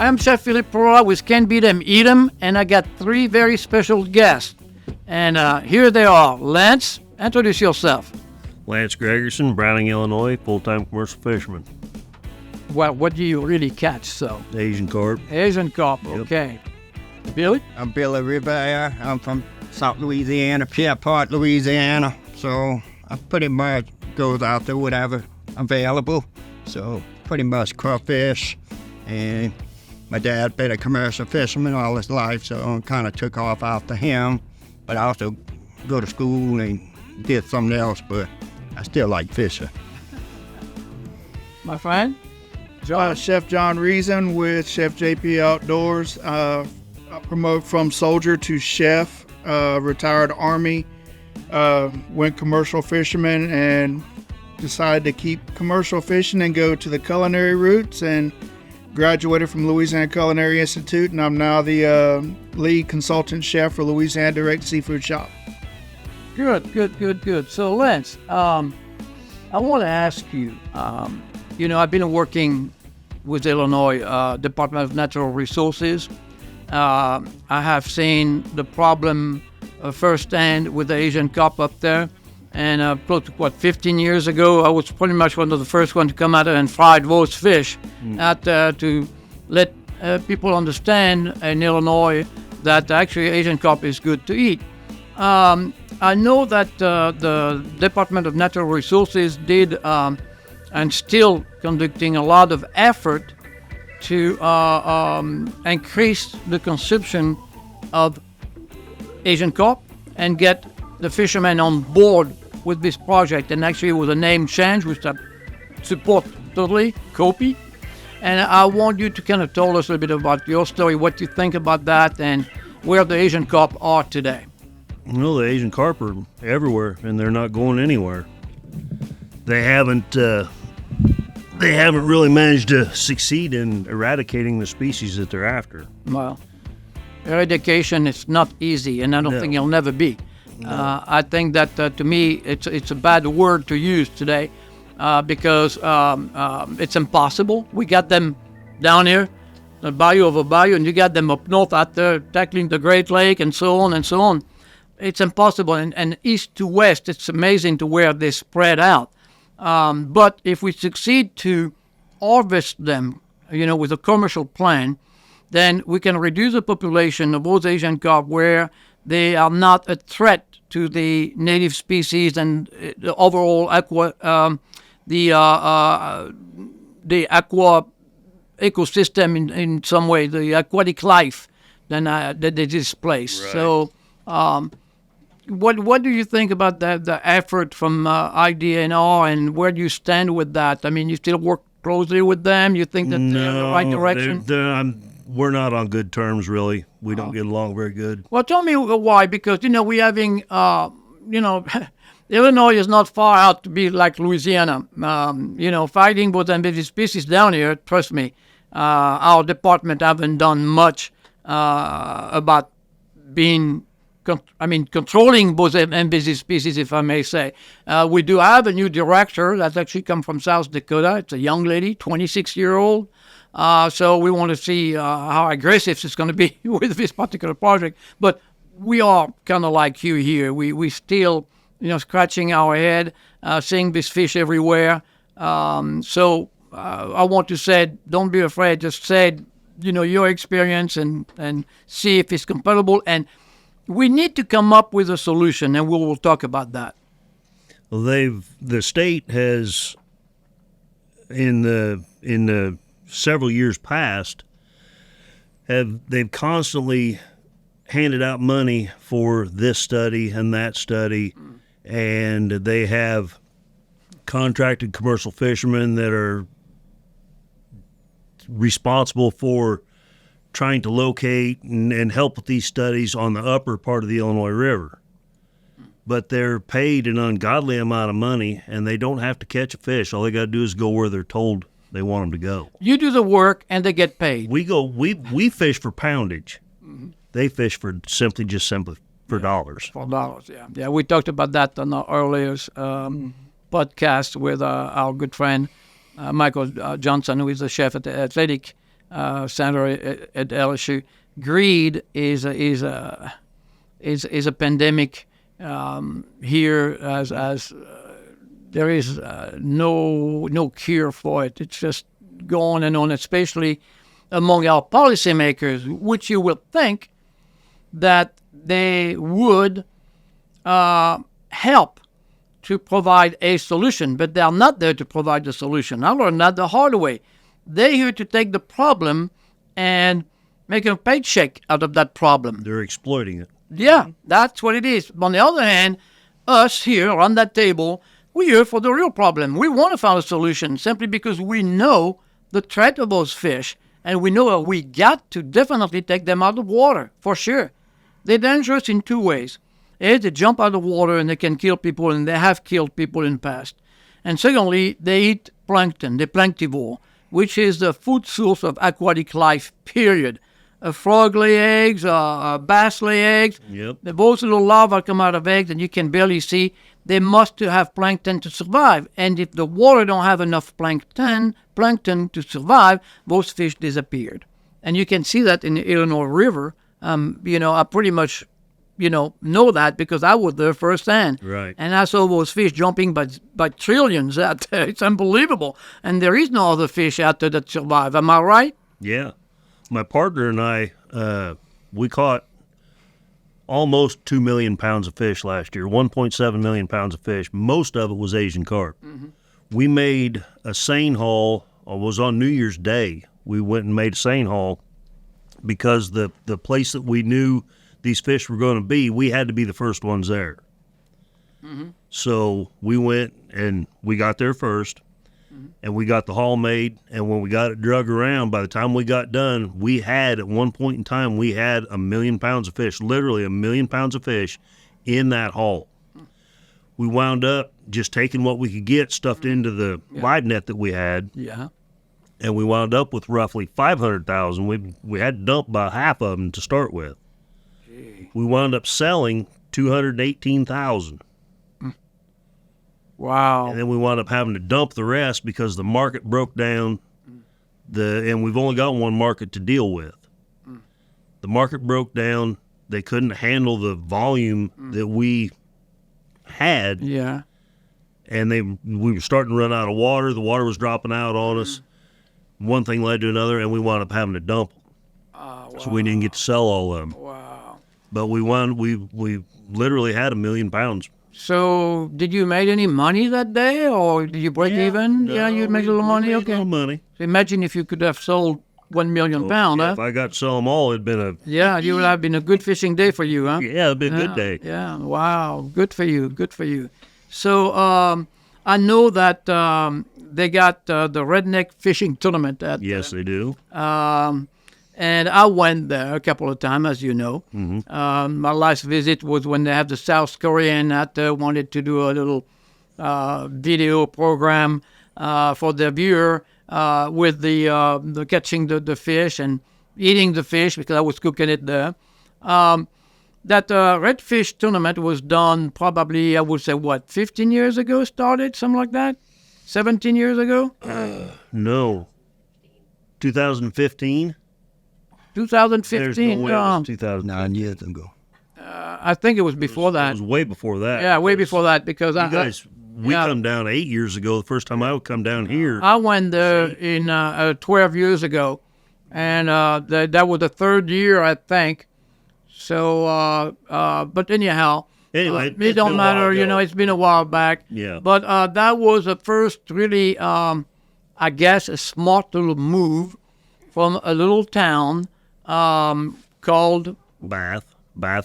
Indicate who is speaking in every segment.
Speaker 1: I am Chef Philippe Parola with Can't Beat 'em, Eat 'em, and I got three very special guests. And here they are. Lance, introduce yourself.
Speaker 2: Lance Gregerson, Browning, Illinois, full-time commercial fisherman.
Speaker 1: Well, what do you really catch, so?
Speaker 2: Asian carp.
Speaker 1: Asian carp,
Speaker 2: Yep.
Speaker 1: okay. Billy?
Speaker 3: I'm Billy Rivera. I'm from South Louisiana, Pierpont, Louisiana. So I pretty much goes out there whatever available. So pretty much crawfish. And my dad been a commercial fisherman all his life, so I kind of took off after him. But I also go to school and did something else, but I still like fishing.
Speaker 1: My friend?
Speaker 4: Chef John Reason with Chef JP Outdoors. I promote from soldier to chef, retired Army, went commercial fisherman and decided to keep commercial fishing and go to the culinary roots and graduated from Louisiana Culinary Institute, and I'm now the lead consultant chef for Louisiana Direct Seafood Shop.
Speaker 1: Good. So, Lance, I want to ask you, I've been working with Illinois Department of Natural Resources. I have seen the problem firsthand with the Asian carp up there. And close to 15 years ago, I was pretty much one of the first ones to come out and fry those fish out there to let people understand in Illinois that actually Asian carp is good to eat. I know that the Department of Natural Resources did and still conducting a lot of effort to increase the consumption of Asian carp and get the fishermen on board with this project, and actually with a name change, which I support totally, Kopi. And I want you to kind of tell us a little bit about your story, what you think about that, and where the Asian carp are today.
Speaker 2: Well, the Asian carp are everywhere, and they're not going anywhere. They haven't really managed to succeed in eradicating the species that they're after.
Speaker 1: Well, eradication is not easy, and I don't think it'll never be. No. I think that to me it's a bad word to use today because it's impossible. We got them down here, the bayou over bayou, and you got them up north out there tackling the Great Lake and so on and so on. It's impossible. And east to west, it's amazing to where they spread out. But if we succeed to harvest them, with a commercial plan, then we can reduce the population of those Asian carp where they are not a threat to the native species and the overall the aqua ecosystem in some way, the aquatic life that they displace. Right. So, what do you think about the effort from IDNR, and where do you stand with that? I mean, you still work closely with them? You think that they're in the right direction?
Speaker 2: We're not on good terms, really. We don't get along very good.
Speaker 1: Well, tell me why, because, we're having, Illinois is not far out to be like Louisiana. Fighting both invasive species down here, trust me, our department haven't done much about controlling both invasive species, if I may say. We do have a new director that's actually come from South Dakota. It's a young lady, 26-year-old. So we want to see how aggressive it's going to be with this particular project. But we are kind of like you here. We still, scratching our head, seeing this fish everywhere. So I want to say, don't be afraid. Just say, your experience and see if it's compatible. And we need to come up with a solution, and we will talk about that.
Speaker 2: Well, the state has, in the several years past, they've constantly handed out money for this study and that study, and they have contracted commercial fishermen that are responsible for trying to locate and help with these studies on the upper part of the Illinois River. But they're paid an ungodly amount of money, and they don't have to catch a fish. All they got to do is go where they're told they want them to go.
Speaker 1: You do the work, and they get paid.
Speaker 2: We fish for poundage. Mm-hmm. They fish for simply for dollars.
Speaker 1: For dollars, yeah. Yeah, we talked about that on our earlier podcast with our good friend Michael Johnson, who is a chef at the Athletic center at LSU. Greed is a pandemic here, as there is no cure for it. It's just going on, especially among our policymakers, which you will think that they would help to provide a solution, but they are not there to provide the solution. I learned that the hard way. They're here to take the problem and make a paycheck out of that problem.
Speaker 2: They're exploiting it.
Speaker 1: Yeah, that's what it is. On the other hand, us here around that table, we're here for the real problem. We want to find a solution simply because we know the threat of those fish, and we know that we got to definitely take them out of water, for sure. They're dangerous in two ways. A, they jump out of water and they can kill people, and they have killed people in the past. And secondly, they eat plankton, they're planktivore, which is the food source of aquatic life, period. A frog lay eggs, a bass lay eggs.
Speaker 2: Yep.
Speaker 1: Those little larvae come out of eggs and you can barely see. They must have plankton to survive. And if the water don't have enough plankton to survive, those fish disappeared. And you can see that in the Illinois River. I pretty much, know that because I was there firsthand.
Speaker 2: Right.
Speaker 1: And I saw those fish jumping by trillions out there. It's unbelievable. And there is no other fish out there that survive. Am I right?
Speaker 2: Yeah. My partner and I, we caught almost 2 million pounds of fish last year, 1.7 million pounds of fish. Most of it was Asian carp. Mm-hmm. We made a seine haul. It was on New Year's Day. We went and made a seine haul because the place that we knew these fish were going to be, we had to be the first ones there. Mm-hmm. So we went and we got there first. And we got the haul made, and when we got it drug around, by the time we got done, at one point in time, we had 1 million pounds of fish, literally 1 million pounds of fish in that haul. We wound up just taking what we could get stuffed into the live net that we had.
Speaker 1: Yeah.
Speaker 2: And we wound up with roughly 500,000. We had to dump about half of them to start with.
Speaker 1: Gee.
Speaker 2: We wound up selling 218,000.
Speaker 1: Wow.
Speaker 2: And then we wound up having to dump the rest because the market broke down, and we've only got one market to deal with. The market broke down. They couldn't handle the volume that we had.
Speaker 1: Yeah.
Speaker 2: And we were starting to run out of water. The water was dropping out on us. One thing led to another, and we wound up having to dump them.
Speaker 1: Wow.
Speaker 2: So we didn't get to sell all of them.
Speaker 1: Wow.
Speaker 2: But we literally had 1 million pounds.
Speaker 1: So, did you make any money that day, or did you break even?
Speaker 2: No,
Speaker 1: Yeah, you made a little money.
Speaker 2: Made
Speaker 1: Okay.
Speaker 2: a little money.
Speaker 1: So imagine if you could have sold 1 million pounds,
Speaker 2: Yeah,
Speaker 1: huh?
Speaker 2: if I got to sell them all, it'd been
Speaker 1: Yeah, you would have been a good fishing day for you, huh?
Speaker 2: it'd been a good day.
Speaker 1: Yeah. Wow. Good for you. Good for you. So, I know that they got the Redneck Fishing Tournament at.
Speaker 2: Yes, they do.
Speaker 1: And I went there a couple of times, as you know.
Speaker 2: Mm-hmm.
Speaker 1: My last visit was when they have the South Korean out there wanted to do a little video program for their viewer with the catching the fish and eating the fish because I was cooking it there. That redfish tournament was done probably, I would say, 15 years ago started, something like that? 17 years ago?
Speaker 2: No. 2015?
Speaker 1: 2015.
Speaker 2: There's no way it was 2000.
Speaker 3: 9 years ago.
Speaker 1: I think it was before
Speaker 2: It
Speaker 1: that.
Speaker 2: was way before that.
Speaker 1: Yeah, way before that because
Speaker 2: You guys, we come down 8 years ago. The first time I would come down here.
Speaker 1: I went there in 12 years ago, and that was the third year, I think. So, but anyhow,
Speaker 2: Anyway,
Speaker 1: it don't matter. It's been a while back.
Speaker 2: Yeah.
Speaker 1: But that was the first really, I guess, a smart little move from a little town called
Speaker 2: Bath,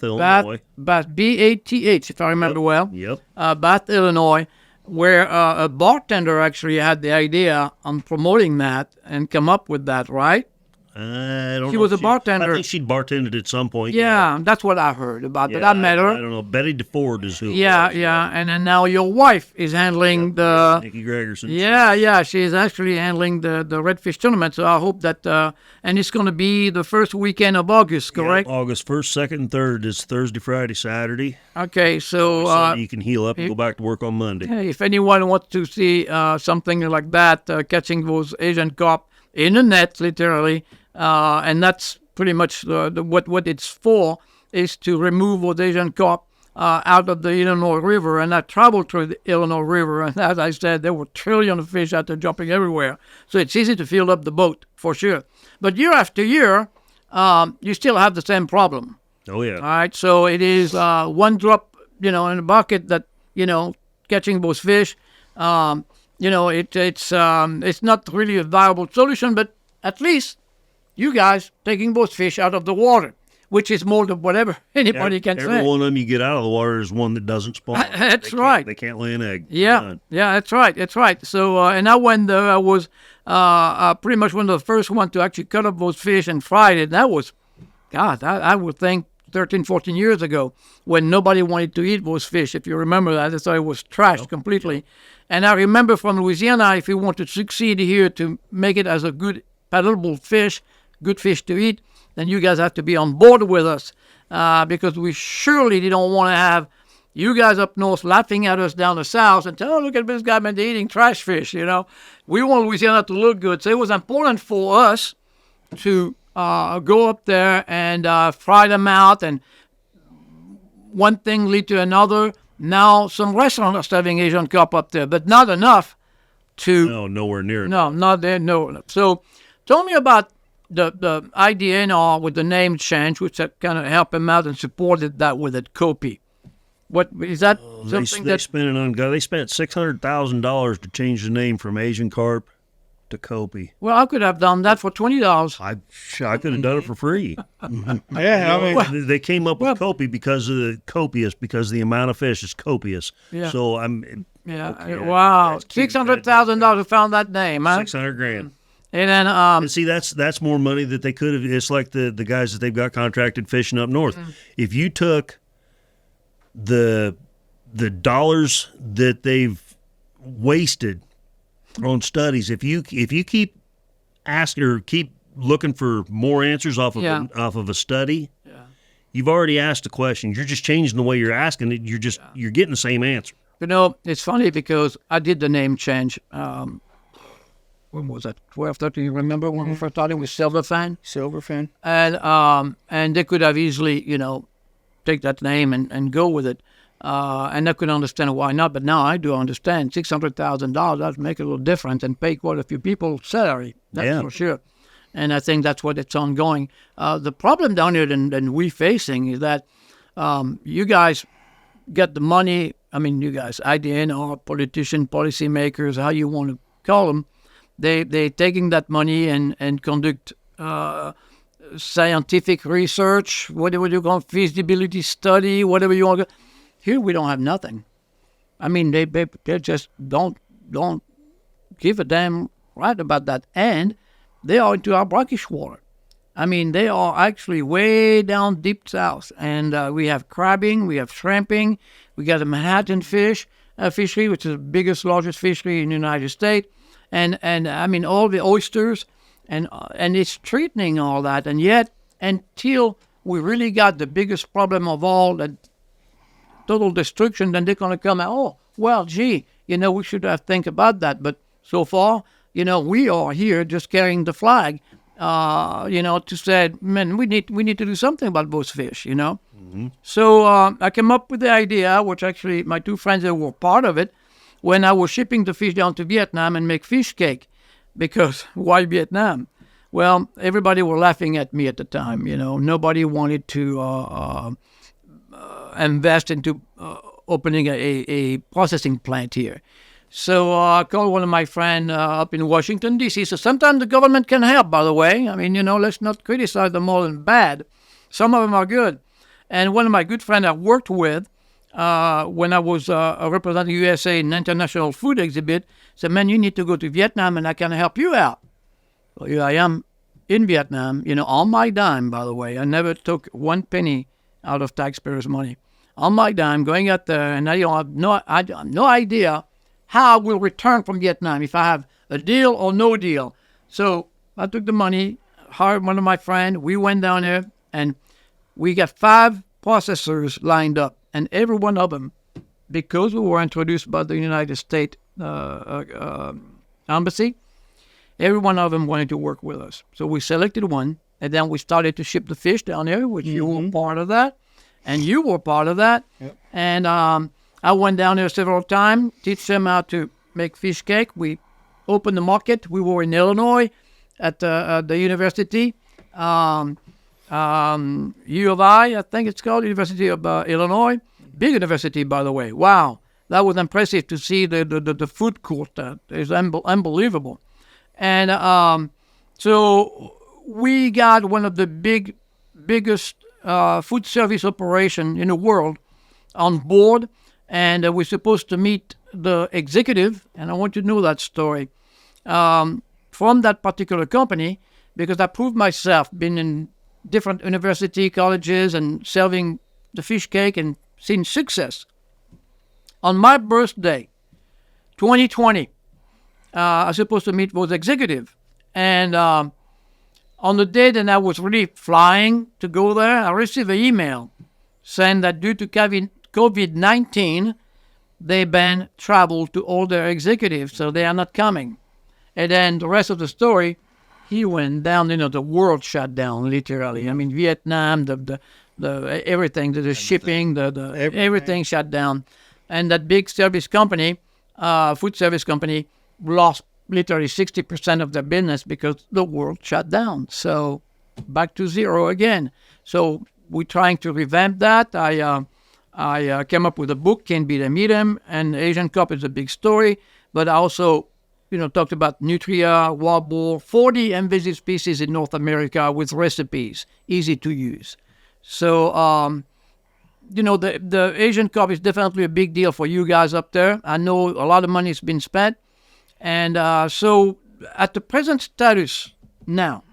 Speaker 2: Illinois.
Speaker 1: Bath, B-A-T-H, if I remember well.
Speaker 2: Yep.
Speaker 1: Bath, Illinois, where a bartender actually had the idea on promoting that and come up with that, right?
Speaker 2: I don't
Speaker 1: She
Speaker 2: know.
Speaker 1: was a bartender.
Speaker 2: I think she'd bartended at some point.
Speaker 1: Yeah, that's what I heard about
Speaker 2: Yeah,
Speaker 1: that. I met her.
Speaker 2: I don't know. Betty DeFord is who. it
Speaker 1: Yeah,
Speaker 2: was.
Speaker 1: yeah, and then now your wife is handling the.
Speaker 2: Nikki Gregerson.
Speaker 1: Yeah, she is actually handling the redfish tournament. So I hope that, and it's going to be the first weekend of August, correct?
Speaker 2: Yep, August 1st, 2nd, and 3rd is Thursday, Friday, Saturday.
Speaker 1: Okay, so
Speaker 2: Sunday you can heal up and go back to work on Monday.
Speaker 1: if anyone wants to see something like that, catching those Asian carp, in a net, literally, and that's pretty much what it's for, is to remove those Asian carp out of the Illinois River. And I traveled through the Illinois River, and as I said, there were trillions of fish out there jumping everywhere. So it's easy to fill up the boat, for sure. But year after year, you still have the same problem.
Speaker 2: Oh, yeah.
Speaker 1: All right, so it is one drop, in a bucket that, catching those fish. It's not really a viable solution, but at least you guys taking those fish out of the water, which is more than whatever anybody can
Speaker 2: Every
Speaker 1: say.
Speaker 2: one of them you get out of the water is one that doesn't spawn.
Speaker 1: That's right.
Speaker 2: They can't lay an egg.
Speaker 1: Yeah, that's right. So, and I went there. I was pretty much one of the first ones to actually cut up those fish and fry it. That was, God, I would think 13, 14 years ago, when nobody wanted to eat those fish. If you remember that, I thought it was trashed completely. And I remember from Louisiana, if you want to succeed here to make it as a good palatable fish, good fish to eat, then you guys have to be on board with us, because we surely don't want to have you guys up north laughing at us down the south and tell, oh, look at this guy been eating trash fish, We want Louisiana to look good. So it was important for us to go up there and fry them out, and one thing lead to another. Now some restaurants are having Asian carp up there, but not enough to...
Speaker 2: No, nowhere near it.
Speaker 1: No, not there, no. So tell me about the IDNR with the name change, which kind of helped him out and supported that with it, Kopi. What is that?
Speaker 2: They spent $600,000 to change the name from Asian carp to Kopi.
Speaker 1: Well, I could have done that for $20.
Speaker 2: I could have done it for free.
Speaker 4: Yeah,
Speaker 2: They came up with Kopi because of the amount of fish is copious.
Speaker 1: Yeah.
Speaker 2: So
Speaker 1: Wow, $600,000 found that name, huh?
Speaker 2: $600,000.
Speaker 1: And then
Speaker 2: And see, that's more money that they could have. It's like the guys that they've got contracted fishing up north. If you took the dollars that they've wasted on studies, if you keep asking or keep looking for more answers off of a study, you've already asked a question. You're just changing the way you're asking it. You're getting the same answer.
Speaker 1: It's funny because I did the name change. When was that? 12, 13, you remember when we first started with Silverfin?
Speaker 4: Silverfin.
Speaker 1: And they could have easily, take that name and go with it. And I couldn't understand why not, but now I do understand. $600,000, that make a little difference and pay quite a few people salary. That's for sure. And I think that's what it's ongoing. The problem down here that we facing is that you guys get the money. I mean, you guys, IDN or politicians, policymakers, how you want to call them, they taking that money and conduct scientific research, whatever you call feasibility study, whatever you want to. Here we don't have nothing. I mean, they just don't give a damn right about that, and they are into our brackish water. I mean, they are actually way down deep south, and we have crabbing, we have shrimping, we got the Manhattan fishery, which is the biggest, largest fishery in the United States. And I mean, all the oysters, and it's threatening all that. And yet, until we really got the biggest problem of all, that total destruction, then they're going to come out, oh, well, gee, we should have think about that. But so far, we are here just carrying the flag, to say, man, we need to do something about those fish, Mm-hmm. So I came up with the idea, which actually my two friends that were part of it, when I was shipping the fish down to Vietnam and make fish cake, because why Vietnam? Well, everybody were laughing at me at the time. Nobody wanted to invest into opening a processing plant here. So I called one of my friends up in Washington, D.C. So sometimes the government can help, by the way. I mean, let's not criticize them all in bad. Some of them are good. And one of my good friends I worked with, when I was representing USA in International Food Exhibit, said, man, you need to go to Vietnam and I can help you out. Well, here I am in Vietnam, on my dime, by the way. I never took one penny out of taxpayers' money. On my dime, going out there, and I have no idea how I will return from Vietnam, if I have a deal or no deal. So I took the money, hired one of my friends, we went down there, and we got 5 processors lined up. And every one of them, because we were introduced by the United States Embassy, every one of them wanted to work with us. So we selected one, and then we started to ship the fish down there, which you were part of that, and you were part of that.
Speaker 4: Yep.
Speaker 1: And I went down there several times, teach them how to make fish cake. We opened the market. We were in Illinois at the university, U of I think it's called, University of Illinois. Big university, by the way. Wow. That was impressive to see the food court. That is unbelievable. And so we got one of the biggest food service operation in the world on board, and we're supposed to meet the executive, and I want you to know that story, from that particular company, because I proved myself, been in different university colleges and serving the fish cake and seen success. On my birthday, 2020, I was supposed to meet with executive. And on the day that I was really flying to go there, I received an email saying that due to COVID-19, they banned travel to all their executives, so they are not coming. And then the rest of the story, he went down, the world shut down, literally. I mean, Vietnam, the everything, the shipping, everything shut down. And that big service company, food service company, lost literally 60% of their business because the world shut down. So back to zero again. So we're trying to revamp that. I came up with a book, Can't Beat 'Em, Meet 'Em, and Asian Carp is a big story. But I also, talked about Nutria, wild boar, 40 invasive species in North America with recipes, easy to use. So, the Asian Carp is definitely a big deal for you guys up there. I know a lot of money has been spent. And so at the present status now,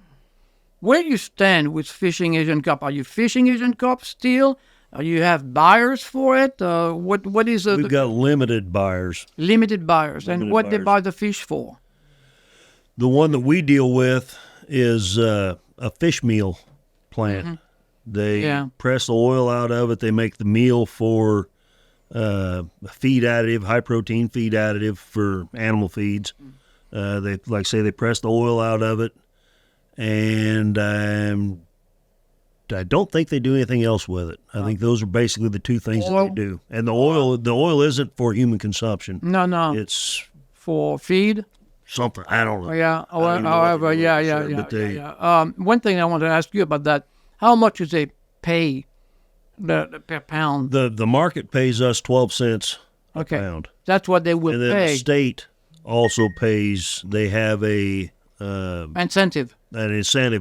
Speaker 1: where do you stand with fishing Asian Carp? Are you fishing Asian Carp still? Or you have buyers for it? What is it?
Speaker 2: We've got limited buyers.
Speaker 1: Limited buyers. And what they buy the fish for?
Speaker 2: The one that we deal with is a fish meal plant.
Speaker 1: Mm-hmm.
Speaker 2: They press the oil out of it. They make the meal for feed additive, high protein feed additive for animal feeds. They press the oil out of it, and I don't think they do anything else with it. I think those are basically the two things that they do. And the oil isn't for human consumption.
Speaker 1: No.
Speaker 2: It's
Speaker 1: for feed.
Speaker 2: Something I don't know.
Speaker 1: Yeah. However, yeah. One thing I want to ask you about that: how much do they pay per pound?
Speaker 2: The market pays us 12 cents a pound.
Speaker 1: That's what they will
Speaker 2: and then
Speaker 1: pay.
Speaker 2: The state also pays. They have an incentive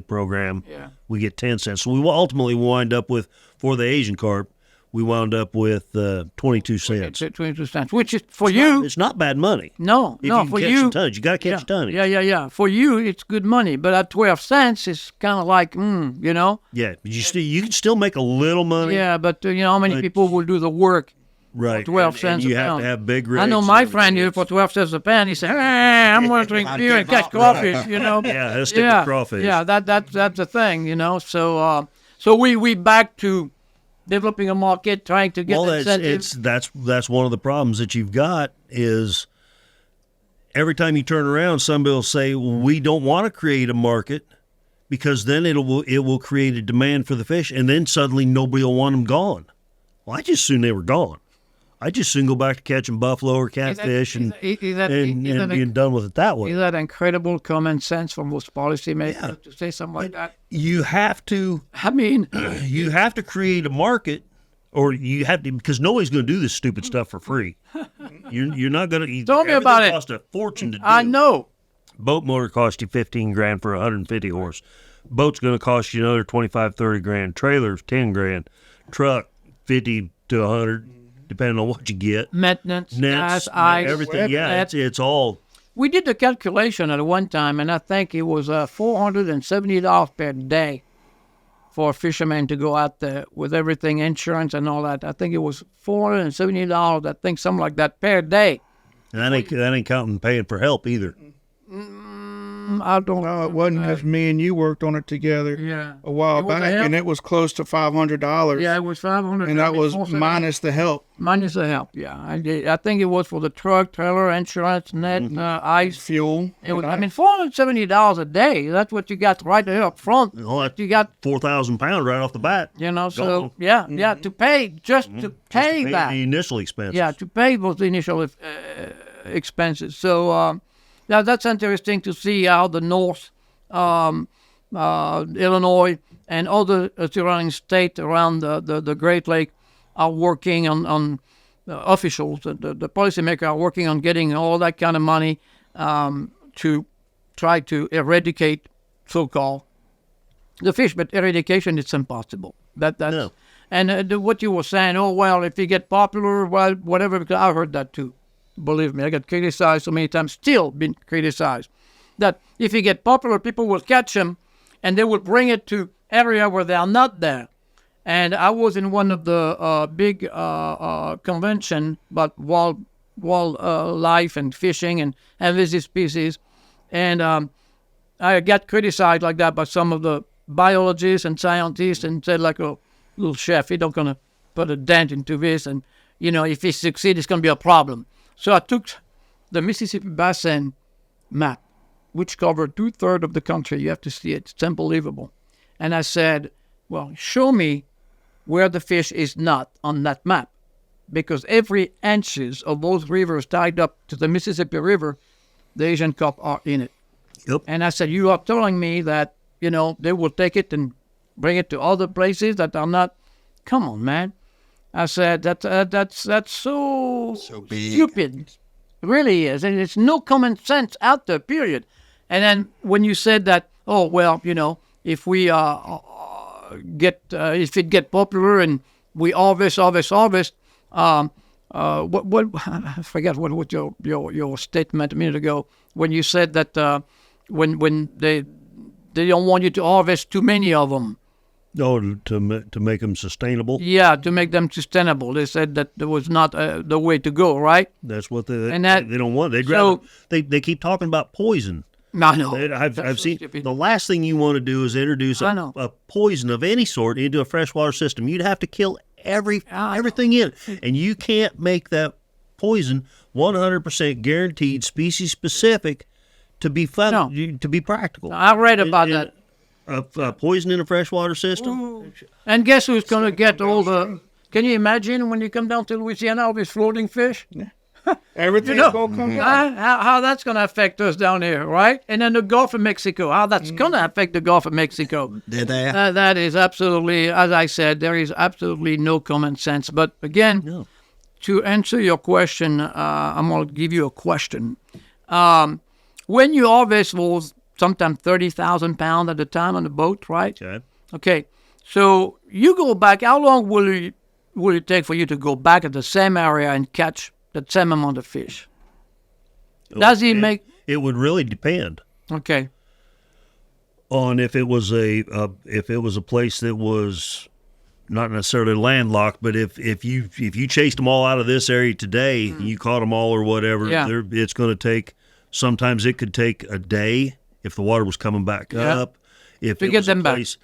Speaker 2: program.
Speaker 1: Yeah.
Speaker 2: We get 10 cents. So we will ultimately wind up with, for the Asian carp, we wound up with 22 cents.
Speaker 1: 22 cents, which is for you.
Speaker 2: It's not bad money.
Speaker 1: No,
Speaker 2: if
Speaker 1: no,
Speaker 2: you
Speaker 1: for
Speaker 2: catch
Speaker 1: you.
Speaker 2: some tonnage, you got to catch tonnage.
Speaker 1: Yeah. For you, it's good money. But at 12 cents, it's kind of like,
Speaker 2: Yeah, but you can still make a little money.
Speaker 1: Yeah, but how many people will do the work?
Speaker 2: Right.
Speaker 1: For 12 cents
Speaker 2: and you
Speaker 1: a
Speaker 2: have
Speaker 1: pound.
Speaker 2: to have big rigs.
Speaker 1: I know my friend here for 12 cents a pound. He said, I'm going to drink beer and catch crawfish,
Speaker 2: Yeah, let's stick with crawfish.
Speaker 1: Yeah, that's the thing, So we back to developing a market, trying to get incentives.
Speaker 2: That's one of the problems that you've got is every time you turn around, somebody will say, well, we don't want to create a market because then it will create a demand for the fish, and then suddenly nobody will want them gone. Well, I just assume they were gone. I just soon go back to catching buffalo or catfish and being done with it that way.
Speaker 1: Is that incredible common sense from most policymakers to say something like that?
Speaker 2: You have to.
Speaker 1: I mean,
Speaker 2: you have to create a market, or you have to, because nobody's going to do this stupid stuff for free. You're not going to.
Speaker 1: Tell me about it.
Speaker 2: It costs a fortune to do.
Speaker 1: I know.
Speaker 2: Boat motor costs you $15,000 for 150 horse. Boat's going to cost you another $25,000-$30,000. Trailers $10,000. Truck $50 to $100. Depending on what you get.
Speaker 1: Maintenance,
Speaker 2: nets,
Speaker 1: ice,
Speaker 2: everything. Yeah, it's all.
Speaker 1: We did the calculation at one time, and I think it was $470 per day for a fisherman to go out there with everything, insurance and all that. I think it was $470, I think, something like that, per day.
Speaker 2: And that ain't counting paying for help either.
Speaker 1: I don't
Speaker 4: No, it wasn't because me and you worked on it together
Speaker 1: Yeah.
Speaker 4: a while
Speaker 1: It was a
Speaker 4: back,
Speaker 1: help?
Speaker 4: and it was close to $500.
Speaker 1: Yeah, it was 500.
Speaker 4: and that was
Speaker 1: before
Speaker 4: minus the help,
Speaker 1: minus the help. Yeah, I think it was for the truck, trailer, insurance, net, ice.
Speaker 4: fuel.
Speaker 1: It was. I mean, $470 a day. That's what you got right there up front.
Speaker 2: Well, that's
Speaker 1: You got,
Speaker 2: 4,000 pounds right off the bat.
Speaker 1: you know.
Speaker 2: Gone.
Speaker 1: So yeah, to pay just to pay that.
Speaker 2: The initial expenses.
Speaker 1: Yeah, to pay those initial expenses. So that's interesting to see how the North, Illinois, and other surrounding states around the Great Lake are working on officials, the policymakers are working on getting all that kind of money to try to eradicate so-called the fish. But eradication, it's impossible. That's
Speaker 2: No.
Speaker 1: And what you were saying, oh, well, if you get popular, well, whatever, because I heard that too. Believe me, I got criticized so many times, still been criticized, that if you get popular, people will catch them and they will bring it to area where they are not there. And I was in one of the big convention about wildlife and fishing and invasive species. And I got criticized like that by some of the biologists and scientists and said, like, oh, little chef, he don't going to put a dent into this. And, you know, if he succeeds, it's going to be a problem. So I took the Mississippi Basin map, which covered 2/3 of the country. You have to see it. It's unbelievable. And I said, well, show me where the fish is not on that map. Because every inches of those rivers tied up to the Mississippi River, the Asian carp are in it.
Speaker 2: Yep.
Speaker 1: And I said, you are telling me that, you know, they will take it and bring it to other places that are not. Come on, man. I said, that's so
Speaker 3: big.
Speaker 1: stupid. It really is. And it's no common sense out there, period. And then when you said that, oh, well, you know, if we if it get popular and we harvest, what I forget what your statement a minute ago when you said that when they don't want you to harvest too many of them.
Speaker 2: Oh, to make them sustainable.
Speaker 1: Yeah, to make them sustainable. They said that there was not the way to go, right?
Speaker 2: That's what they don't want. They'd
Speaker 1: So-
Speaker 2: rather they keep talking about poison.
Speaker 1: No, no.
Speaker 2: I've seen
Speaker 1: stupid.
Speaker 2: the last thing you want to do is introduce
Speaker 1: I know.
Speaker 2: a poison of any sort into a freshwater system. You'd have to kill everything in it, and you can't make that poison 100% guaranteed species specific to be fun, to be practical.
Speaker 1: I read about
Speaker 2: And-
Speaker 1: that.
Speaker 2: Poison in a freshwater system.
Speaker 1: And guess who's going to get all the... Can you imagine when you come down to Louisiana, all these floating fish?
Speaker 4: Everything's gonna come down.
Speaker 1: How that's going to affect us down here, right? And then the Gulf of Mexico, how that's going to affect the Gulf of Mexico.
Speaker 3: Did they?
Speaker 1: That is absolutely, as I said, there is absolutely no common sense. But again,
Speaker 2: No.
Speaker 1: to answer your question, I'm going to give you a question. When you harvest those sometimes 30,000 pounds at a time on the boat, right?
Speaker 2: Okay.
Speaker 1: Okay, so you go back. How long will it take for you to go back at the same area and catch the same amount of fish? Does it make?
Speaker 2: It would really depend
Speaker 1: Okay,
Speaker 2: on if it was a place that was not necessarily landlocked, but if you chased them all out of this area today, and you caught them all or whatever,
Speaker 1: Yeah.
Speaker 2: it's going to take. Sometimes it could take a day if the water was coming back
Speaker 1: Yeah.
Speaker 2: up. If
Speaker 1: To
Speaker 2: it
Speaker 1: get
Speaker 2: was
Speaker 1: them
Speaker 2: a
Speaker 1: back.
Speaker 2: place,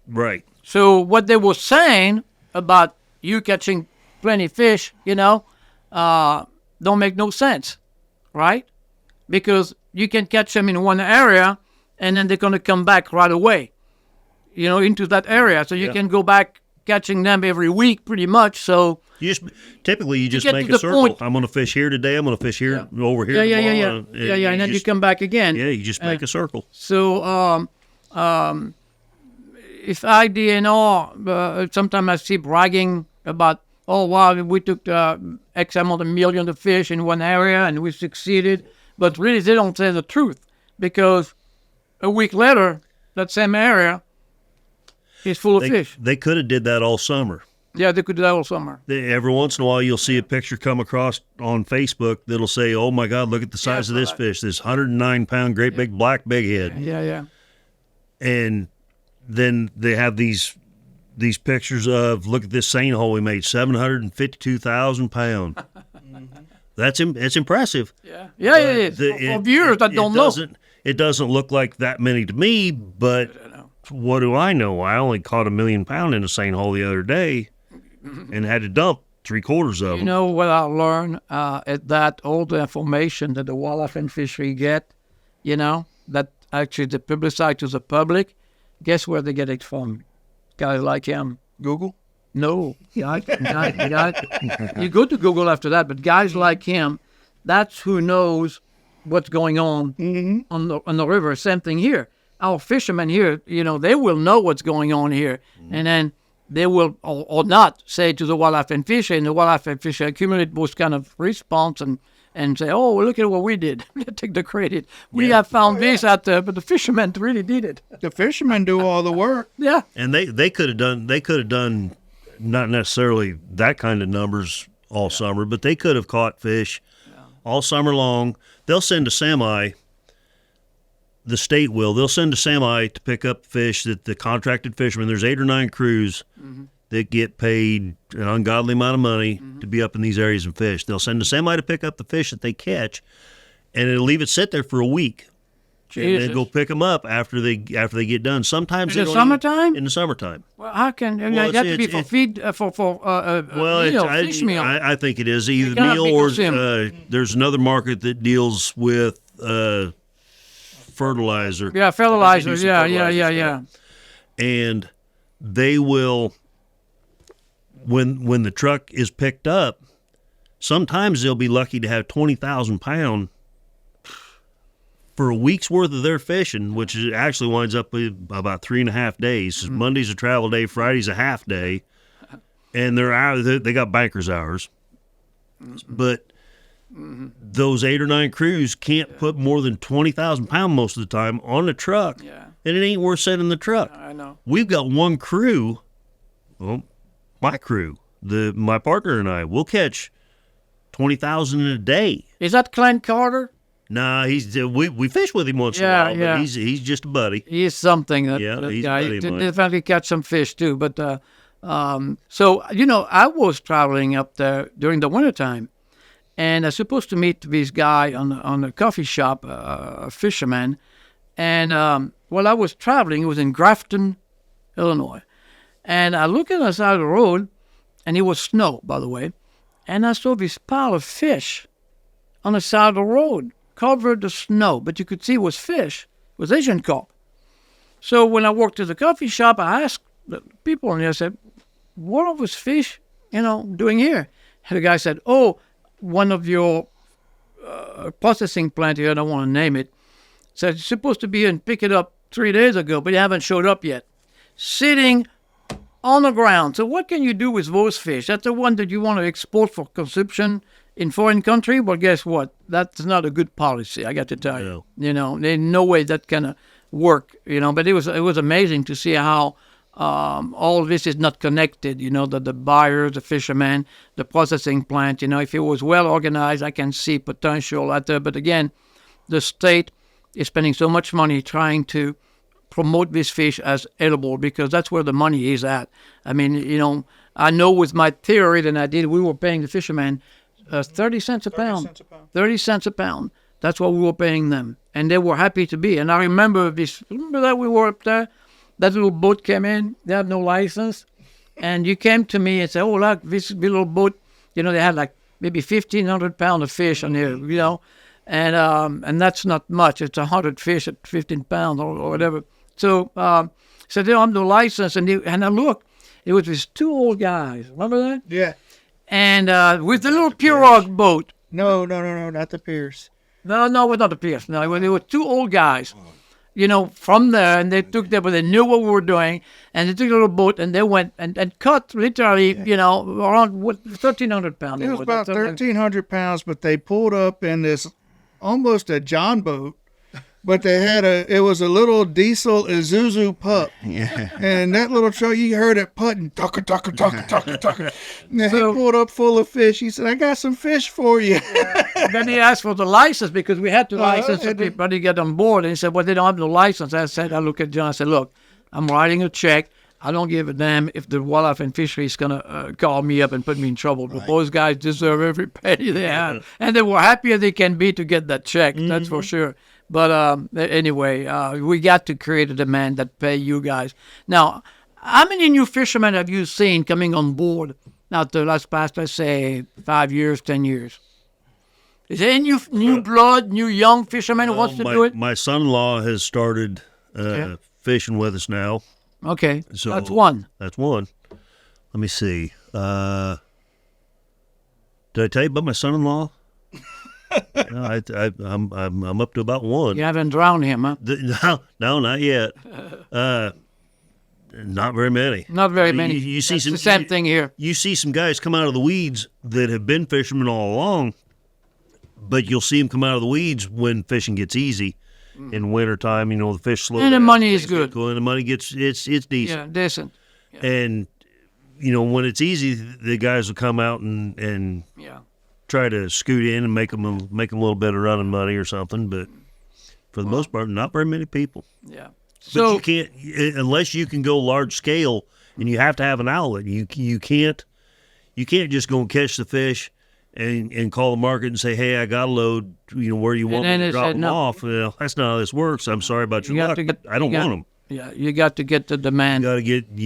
Speaker 2: right?
Speaker 1: so what they were saying about you catching plenty fish, you know, don't make no sense, right? Because you can catch them in one area, and then they're going to come back right away, you know, into that area. So you
Speaker 2: Yeah.
Speaker 1: can go back catching them every week, pretty much. So
Speaker 2: Typically you just
Speaker 1: get
Speaker 2: make
Speaker 1: to
Speaker 2: a
Speaker 1: the
Speaker 2: circle.
Speaker 1: point.
Speaker 2: I'm going to fish here today. I'm going to fish here over here.
Speaker 1: yeah,
Speaker 2: tomorrow.
Speaker 1: and then you come back again.
Speaker 2: Yeah, you just make a circle.
Speaker 1: So if I DNR, sometimes I see bragging about, oh, wow, we took X amount of millions of fish in one area and we succeeded. But really, they don't say the truth because a week later, that same area is full of fish.
Speaker 2: They could have did that all summer.
Speaker 1: Yeah, they could do that all summer.
Speaker 2: Every once in a while, you'll see a picture come across on Facebook that'll say, "Oh my God, look at the size of this fish! This 109-pound, great big black big head."
Speaker 1: Yeah.
Speaker 2: And then they have these pictures of, look at this seine hole we made, 752,000 pound. it's impressive.
Speaker 1: Yeah, it is. For viewers that don't know.
Speaker 2: It doesn't look like that many to me, but what do I know? I only caught 1 million pound in a seine hole the other day and had to dump 3/4 of them.
Speaker 1: You know what I learned? That all the information that the wildlife and fishery get, that actually they publicize to the public, guess where they get it from? Guys like him.
Speaker 4: Google?
Speaker 1: No. You go to Google after that, but guys like him, that's who knows what's going on on the river. Same thing here. Our fishermen here, they will know what's going on here. And then they will or not say to the wildlife and fishery, and the wildlife and fishery accumulate those kind of response and say, oh, look at what we did. They take the credit. We have found this out there, but the fishermen really did it.
Speaker 4: The fishermen do all the work.
Speaker 1: Yeah.
Speaker 2: And they could have done not necessarily that kind of numbers all summer, but they could have caught fish all summer long. They'll send a semi, the state will, they'll send a semi to pick up fish that the contracted fishermen, there's 8 or 9 crews that get paid an ungodly amount of money to be up in these areas and fish. They'll send a semi to pick up the fish that they catch, and it'll leave it sit there for a week.
Speaker 1: Jesus.
Speaker 2: And then go pick them up after they get done. Sometimes
Speaker 1: In the summertime?
Speaker 2: In the summertime.
Speaker 1: Well, how can you have to be for feed fish meal?
Speaker 2: I think it is either
Speaker 1: cannot
Speaker 2: meal
Speaker 1: be
Speaker 2: or
Speaker 1: consumed.
Speaker 2: there's another market that deals with fertilizer.
Speaker 1: Yeah, fertilizers. Yeah.
Speaker 2: And they will, when the truck is picked up, sometimes they'll be lucky to have 20,000 pound for a week's worth of their fishing, which actually winds up with about 3.5 days. Monday's a travel day, Friday's a half day, and they got banker's hours. But those 8 or 9 crews can't put more than 20,000 pound most of the time on the truck, and it ain't worth sending the truck.
Speaker 1: I know.
Speaker 2: We've got one crew, my crew, my partner and I, we'll catch 20,000 in a day.
Speaker 1: Is that Clint Carter?
Speaker 2: Nah, we fish with him once in a while, but he's just a buddy.
Speaker 1: He is something. That
Speaker 2: he's
Speaker 1: guy.
Speaker 2: a buddy of mine.
Speaker 1: Definitely catch some fish too. But so I was traveling up there during the wintertime, and I was supposed to meet this guy on a coffee shop, a fisherman, and while I was traveling, it was in Grafton, Illinois, and I looked at the side of the road, and it was snow, by the way, and I saw this pile of fish on the side of the road, covered the snow, but you could see it was fish. It was Asian carp. So when I walked to the coffee shop, I asked the people in there, I said, what are those fish, doing here? And the guy said, oh, one of your processing plant here, I don't want to name it, said it's supposed to be here and pick it up 3 days ago, but you haven't showed up yet. Sitting on the ground. So what can you do with those fish? That's the one that you want to export for consumption in foreign country. Well, guess what? That's not a good policy, I got to tell you. There's no way that can work, But it was amazing to see how all this is not connected, that the buyers, the fishermen, the processing plant, if it was well organized, I can see potential out there. But again, the state is spending so much money trying to promote this fish as edible because that's where the money is at. I mean, I know with my theory that I did, we were paying the fishermen 30 cents a pound. 30 cents a pound. That's what we were paying them. And they were happy to be. And I remember that we were up there, that little boat came in, they had no license. And you came to me and said, oh, look, this little boat, they had like maybe 1,500 pounds of fish on here, and that's not much. It's 100 fish at 15 pounds or whatever. So they don't have no license. And I looked, it was these 2 old guys. Remember that?
Speaker 4: Yeah.
Speaker 1: And with the little pirogue boat.
Speaker 4: No, not the Pierce.
Speaker 1: No, it was not the Pierce. No, they were 2 old guys, from there, and they took there, but they knew what we were doing, and they took a little boat, and they went and caught literally, around 1,300 pounds.
Speaker 4: It was about 1,300 pounds, but they pulled up in this almost a John boat, but they had it was a little diesel Isuzu pup.
Speaker 3: Yeah.
Speaker 4: And that little truck, you heard it putting, tucka. And he pulled up full of fish. He said, I got some fish for you.
Speaker 1: And then he asked for the license because we had to license everybody to get on board. And he said, well, they don't have no license. I looked at John, I said, look, I'm writing a check. I don't give a damn if the wildlife and fishery is going to call me up and put me in trouble. But those guys deserve every penny they have. And they were happy as they can be to get that check, that's for sure. But anyway, we got to create a demand that pay you guys. Now, how many new fishermen have you seen coming on board now the last past, let's say, 5 years, 10 years? Is there any new blood, new young fisherman who wants to do it?
Speaker 2: My son-in-law has started fishing with us now.
Speaker 1: Okay,
Speaker 2: So
Speaker 1: that's one.
Speaker 2: That's one. Let me see. Did I tell you about my son-in-law? No, I'm up to about one.
Speaker 1: You haven't drowned him, huh?
Speaker 2: No, not yet. Not very many.
Speaker 1: Not very many.
Speaker 2: You see
Speaker 1: That's
Speaker 2: some
Speaker 1: the same thing here.
Speaker 2: You see some guys come out of the weeds that have been fishermen all along, but you'll see them come out of the weeds when fishing gets easy. In wintertime, the fish slow
Speaker 1: And the
Speaker 2: down,
Speaker 1: money is
Speaker 2: things get
Speaker 1: good.
Speaker 2: cool, and the money gets it's decent.
Speaker 1: Yeah, decent.
Speaker 2: And when it's easy, the guys will come out and
Speaker 1: Yeah.
Speaker 2: try to scoot in and make them a little bit of running money or something. But for the most part, not very many people.
Speaker 1: Yeah.
Speaker 2: But
Speaker 1: So
Speaker 2: you can't unless you can go large scale, and you have to have an outlet. You can't just go and catch the fish and call the market and say, hey, I got a load. Where do you want me
Speaker 1: then
Speaker 2: to
Speaker 1: they
Speaker 2: drop
Speaker 1: said
Speaker 2: them
Speaker 1: no.
Speaker 2: off? Well, that's not how this works. I'm sorry about your luck. I don't want them.
Speaker 1: Yeah, you got to get the demand.
Speaker 2: You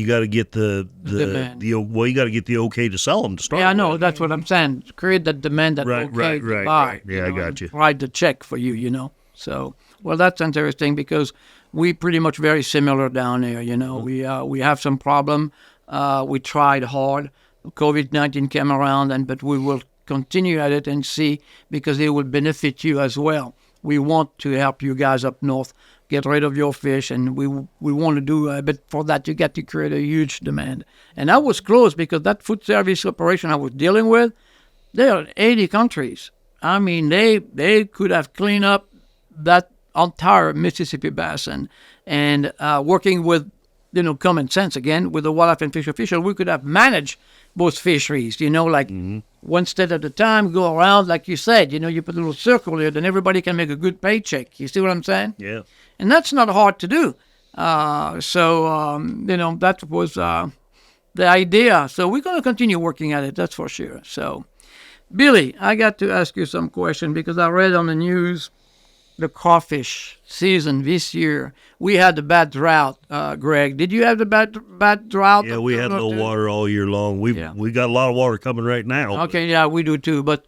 Speaker 2: got to get the
Speaker 1: demand.
Speaker 2: you got to get the okay to sell them to start.
Speaker 1: Yeah, I know.
Speaker 2: with.
Speaker 1: That's what I'm saying. Create that demand that
Speaker 2: Right,
Speaker 1: okay to
Speaker 2: right,
Speaker 1: buy.
Speaker 2: right. Yeah, I got
Speaker 1: and
Speaker 2: you.
Speaker 1: Write the check for you, So, well, that's interesting because we pretty much very similar down there, We have some problem. We tried hard. COVID-19 came around, but we will continue at it and see because it will benefit you as well. We want to help you guys up north get rid of your fish, and we want to do but for that you got to create a huge demand. And I was close because that food service operation I was dealing with, they are in 80 countries. I mean, they could have cleaned up that entire Mississippi basin, and working with common sense again with the wildlife and fish official, we could have managed both fisheries, one state at a time, go around, like you said, you put a little circle here, then everybody can make a good paycheck. You see what I'm saying?
Speaker 2: Yeah.
Speaker 1: And that's not hard to do. That was the idea. So we're going to continue working at it, that's for sure. So, Billy, I got to ask you some question because I read on the news the crawfish season this year. We had the bad drought, Greg. Did you have the bad drought?
Speaker 2: Yeah, we had no water all year long. We got a lot of water coming right now.
Speaker 1: Okay, yeah, we do too. But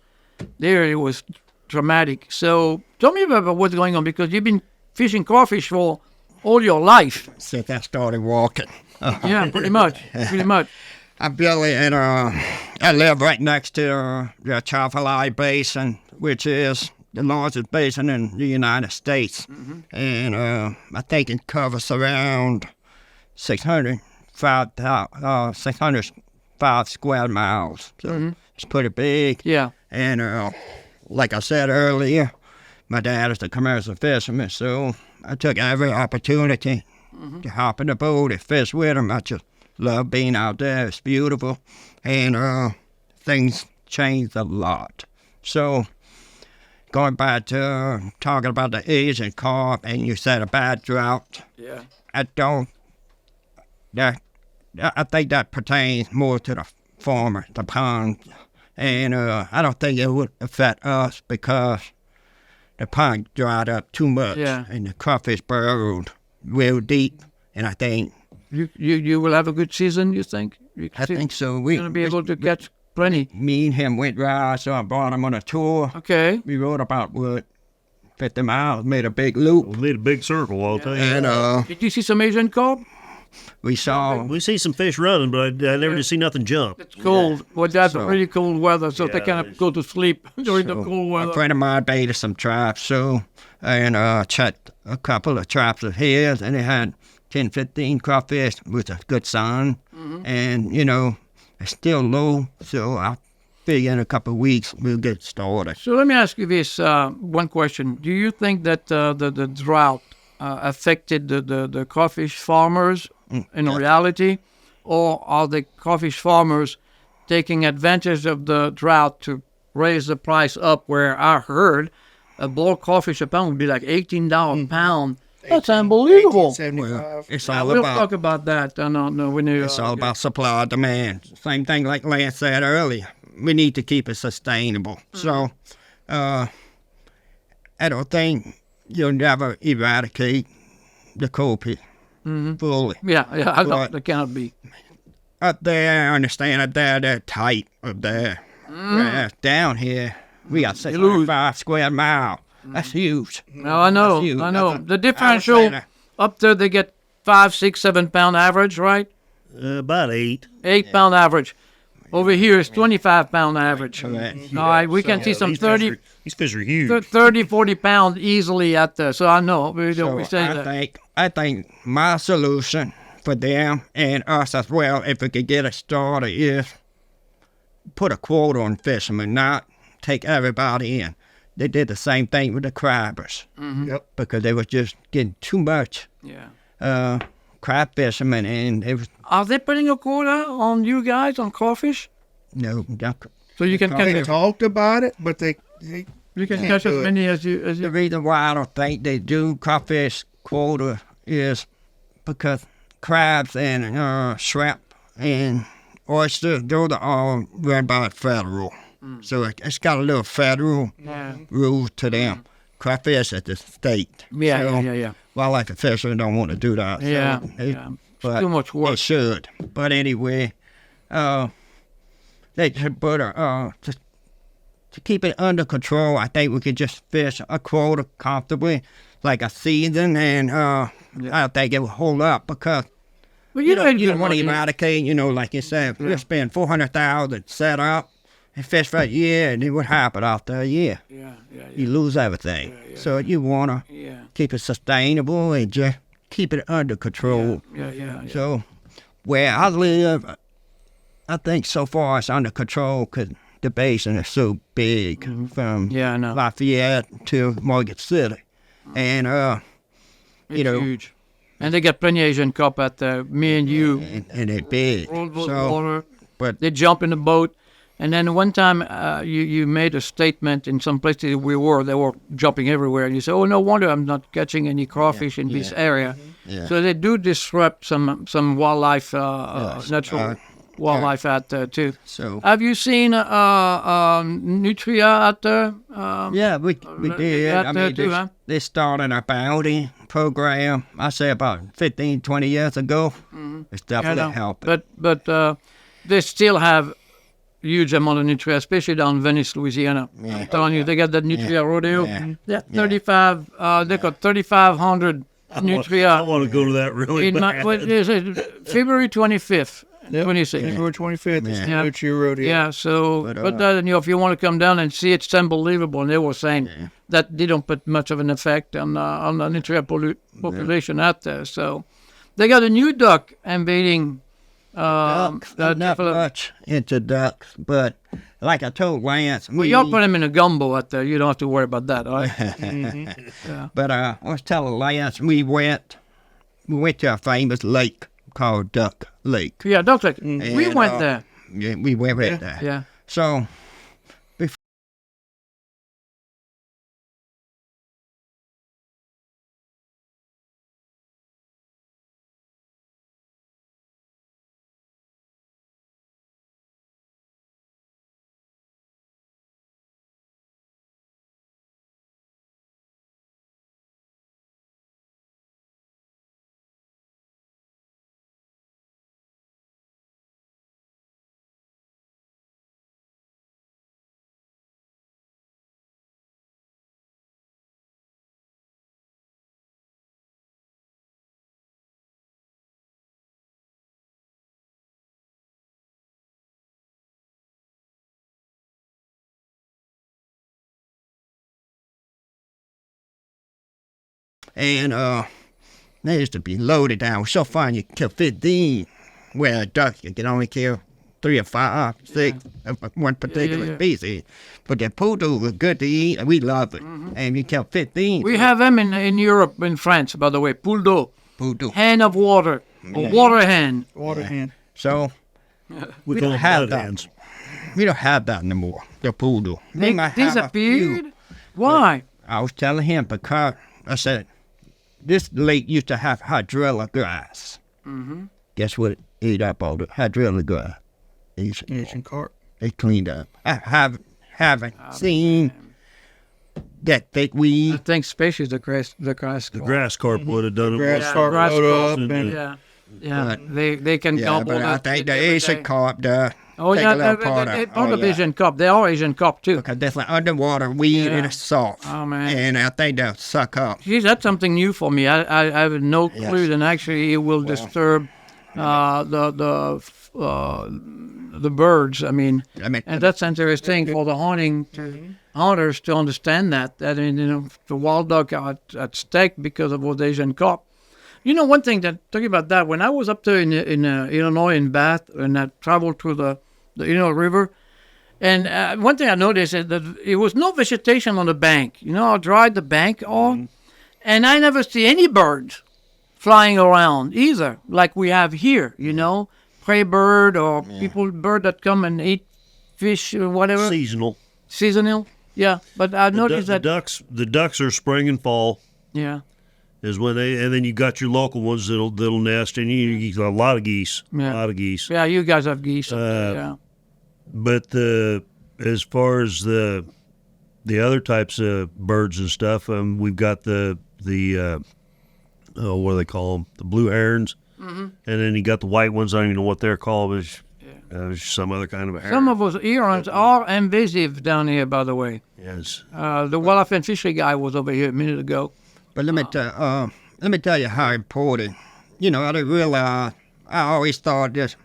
Speaker 1: there it was dramatic. So tell me about what's going on because you've been fishing crawfish for all your life.
Speaker 3: Since I started walking.
Speaker 1: Yeah, pretty much.
Speaker 3: I'm Billy, and I live right next to the Chafalai Basin, which is the largest basin in the United States. And I think it covers around 605 square miles. So it's pretty big.
Speaker 1: Yeah.
Speaker 3: And like I said earlier, my dad is a commercial fisherman, so I took every opportunity to hop in the boat and fish with him. I just love being out there. It's beautiful. And things changed a lot. So going back to talking about the Asian carp, and you said a bad drought.
Speaker 1: Yeah.
Speaker 3: I think that pertains more to the farmer, the pond. And I don't think it would affect us because the pond dried up too much.
Speaker 1: Yeah.
Speaker 3: And the crawfish burrowed real deep. And I think...
Speaker 1: You will have a good season, you think?
Speaker 3: I think so.
Speaker 1: We're going to be able to catch plenty.
Speaker 3: Me and him went ride, so I brought him on a tour.
Speaker 1: Okay.
Speaker 3: We rode about, 50 miles, made a big loop.
Speaker 2: We made a big circle, I'll tell you.
Speaker 3: And
Speaker 1: Did you see some Asian carp?
Speaker 3: we saw...
Speaker 2: We see some fish running, but I never did see nothing jump.
Speaker 1: It's cold. Well, that's
Speaker 3: So-
Speaker 1: really cold weather, so they
Speaker 2: Yeah,
Speaker 1: kind of go to sleep during the cold
Speaker 3: A
Speaker 1: weather.
Speaker 3: friend of mine baited some traps, and checked a couple of traps of his, and they had 10, 15 crawfish, which is a good sign. And, it's still low, so I figure in a couple of weeks we'll get started.
Speaker 1: So let me ask you this one question. Do you think that the drought affected the crawfish farmers in reality? Or are the crawfish farmers taking advantage of the drought to raise the price up where I heard a bulk crawfish a pound would be like $18 a pound That's unbelievable.
Speaker 4: 1875.
Speaker 3: It's all
Speaker 1: We'll
Speaker 3: about
Speaker 1: talk about that. No, we need.
Speaker 3: it's all about supply and demand. Same thing like Lance said earlier. We need to keep it sustainable. So, I don't think you'll never eradicate the coal pit fully.
Speaker 1: Yeah, I know
Speaker 3: But-
Speaker 1: that cannot be.
Speaker 3: Up there, I understand up there, they're tight up there. Whereas down here, we got 605 square mile. That's huge.
Speaker 1: No, I know.
Speaker 3: That's huge.
Speaker 1: I know.
Speaker 3: That's a-
Speaker 1: The differential
Speaker 3: I would say
Speaker 1: up there, they get 5, 6, 7 pound average, right?
Speaker 2: About 8.
Speaker 1: 8 pound average. Over here is 25 pound average.
Speaker 3: Correct.
Speaker 1: All right, we can see some 30,
Speaker 2: These fish are huge.
Speaker 1: 30, 40 pound easily at there. So I know we don't we
Speaker 3: So
Speaker 1: say that.
Speaker 3: I think my solution for them and us as well, if we could get it started, is put a quota on fishermen, not take everybody in. They did the same thing with the crabbers
Speaker 4: Yep.
Speaker 3: because they was just getting too much
Speaker 1: Yeah.
Speaker 3: crab fishermen, and it was
Speaker 1: Are they putting a quota on you guys on crawfish?
Speaker 3: not
Speaker 1: So you can
Speaker 4: They
Speaker 1: catch
Speaker 4: talked about it, but they
Speaker 1: you can
Speaker 4: can't
Speaker 1: catch as
Speaker 4: do it.
Speaker 1: many as you
Speaker 3: The reason why I don't think they do crawfish quota is because crabs and shrimp and oyster, those are all run by federal. So it's got a little federal
Speaker 1: Yeah.
Speaker 3: rules to them. Crawfish at the state.
Speaker 1: Yeah,
Speaker 3: So
Speaker 1: yeah.
Speaker 3: wildlife officials don't want to do that. So
Speaker 1: Yeah,
Speaker 3: it-
Speaker 1: yeah.
Speaker 3: But
Speaker 1: Too much work.
Speaker 3: They should. But anyway, they should put to keep it under control. I think we could just fish a quota comfortably, like a season, and I don't think it will hold up because
Speaker 1: Well,
Speaker 3: you don't
Speaker 1: good
Speaker 3: want to
Speaker 1: money.
Speaker 3: eradicate. Like you said, if we spend $400,000 set up and fish for a year, and then what happened after a year?
Speaker 1: Yeah.
Speaker 3: You lose everything. So you want to
Speaker 1: Yeah.
Speaker 3: keep it sustainable and just keep it under control.
Speaker 1: Yeah.
Speaker 3: So where I live, I think so far it's under control because the basin is so big from
Speaker 1: Yeah, I know.
Speaker 3: Lafayette to Morgan City. And,
Speaker 1: It's
Speaker 3: know-
Speaker 1: huge. And they get plenty Asian carp at me and you.
Speaker 3: and they're big.
Speaker 1: Roll the
Speaker 3: So,
Speaker 1: water.
Speaker 3: but
Speaker 1: They jump in the boat. And then one time you made a statement in some places they were jumping everywhere. And you say, oh, no wonder I'm not catching any crawfish in this area.
Speaker 3: Yeah.
Speaker 1: So they do disrupt some wildlife, natural wildlife out there too.
Speaker 3: so
Speaker 1: Have you seen Nutria out there?
Speaker 3: yeah, we did.
Speaker 1: out
Speaker 3: I
Speaker 1: there
Speaker 3: mean,
Speaker 1: too, huh?
Speaker 3: they started a bounty program, I say about 15, 20 years ago. It's definitely helping.
Speaker 1: But they still have huge amount of nutria, especially down Venice, Louisiana.
Speaker 3: Yeah.
Speaker 1: I'm telling you, they got that nutria rodeo.
Speaker 3: Yeah.
Speaker 1: Yeah, 35. They got 3,500
Speaker 2: I
Speaker 1: nutria.
Speaker 2: want to go to that really
Speaker 1: In
Speaker 2: bad.
Speaker 1: what is it? February 25th, 26th.
Speaker 4: February 25th is
Speaker 3: Yeah.
Speaker 4: the Nutria Rodeo.
Speaker 1: Yeah, so
Speaker 3: But,
Speaker 1: if you want to come down and see it, it's unbelievable. And they were saying that they don't put much of an effect on the nutria population out there. So they got a new duck invading.
Speaker 3: Ducks,
Speaker 1: that
Speaker 3: not
Speaker 1: develop-
Speaker 3: much into ducks, but like I told Lance,
Speaker 1: Well, y'all put them in a gumbo out there. You don't have to worry about that, all right?
Speaker 3: but I was telling Lance we went to a famous lake called Duck Lake.
Speaker 1: Yeah, Duck Lake. We
Speaker 3: And,
Speaker 1: went there.
Speaker 3: Yeah, we went there.
Speaker 1: Yeah.
Speaker 3: So and they used to be loaded down. It was so fun. You could kill 15, where a duck you can only kill 3 or 5, 6 of one particular
Speaker 1: yeah.
Speaker 3: species. But the poodle was good to eat, and we loved it. And you kill 15.
Speaker 1: We have them in Europe, in France, by the way. Poule d'eau.
Speaker 3: poodle.
Speaker 1: Hen of water. A water hen.
Speaker 4: Water hen.
Speaker 3: So
Speaker 2: we
Speaker 3: we
Speaker 2: call
Speaker 3: don't
Speaker 2: them
Speaker 3: have
Speaker 2: blood
Speaker 3: that.
Speaker 2: hands.
Speaker 3: we don't have that anymore. The poodle.
Speaker 1: They
Speaker 3: might have a few.
Speaker 1: disappeared? Why?
Speaker 3: I was telling him because I said this lake used to have hydrilla grass.
Speaker 1: Mm-hmm.
Speaker 3: Guess what? It ate up all the hydrilla grass.
Speaker 4: Asian carp.
Speaker 3: It cleaned up. I haven't seen that thick
Speaker 1: I
Speaker 3: weed.
Speaker 1: think especially the grass
Speaker 2: The
Speaker 1: carp.
Speaker 2: grass carp would have done it.
Speaker 4: Grass
Speaker 1: Yeah,
Speaker 4: carp
Speaker 1: grass
Speaker 4: load
Speaker 1: carp.
Speaker 4: up and
Speaker 1: Yeah. They can
Speaker 3: Yeah,
Speaker 1: gobble
Speaker 3: but I
Speaker 1: that
Speaker 3: think the
Speaker 1: every
Speaker 3: Asian
Speaker 1: day.
Speaker 3: carp does.
Speaker 1: Oh
Speaker 3: take
Speaker 1: yeah,
Speaker 3: a little part of-
Speaker 1: part of
Speaker 3: yeah.
Speaker 1: Asian carp. They are Asian carp too.
Speaker 3: Because that's like underwater weed
Speaker 1: Yeah.
Speaker 3: and it's soft.
Speaker 1: Oh, man.
Speaker 3: And I think they'll suck up.
Speaker 1: Geez, that's something new for me. I have no
Speaker 3: Yes.
Speaker 1: clue, and actually it will disturb the birds. I mean, and that's interesting for the hunters to understand that the wild duck are at stake because of those Asian carp. You know, one thing that talking about that, when I was up there in Illinois in Bath, and I traveled through the Illinois River, and one thing I noticed is that it was no vegetation on the bank. You know how dry the bank are, and I never see any birds flying around either, like we have here. You know, prey bird or bird that come and eat fish or whatever.
Speaker 2: Seasonal.
Speaker 1: Seasonal. Yeah, but I noticed that.
Speaker 2: The ducks are spring and fall.
Speaker 1: Yeah.
Speaker 2: Is when and then you got your local ones that'll nest, and you get a lot of geese.
Speaker 1: Yeah.
Speaker 2: A lot of geese.
Speaker 1: Yeah, you guys have geese. Up there, yeah.
Speaker 2: But as far as the other types of birds and stuff, we've got the what do they call them? The blue herons, and then you got the white ones. I don't even know what they're called. It's some other kind of a heron.
Speaker 1: Some of those herons are invasive down here, by the way.
Speaker 2: Yes.
Speaker 1: The wildlife and fishery guy was over here a minute ago.
Speaker 3: But let me tell you how important. You know, I didn't realize. I always thought it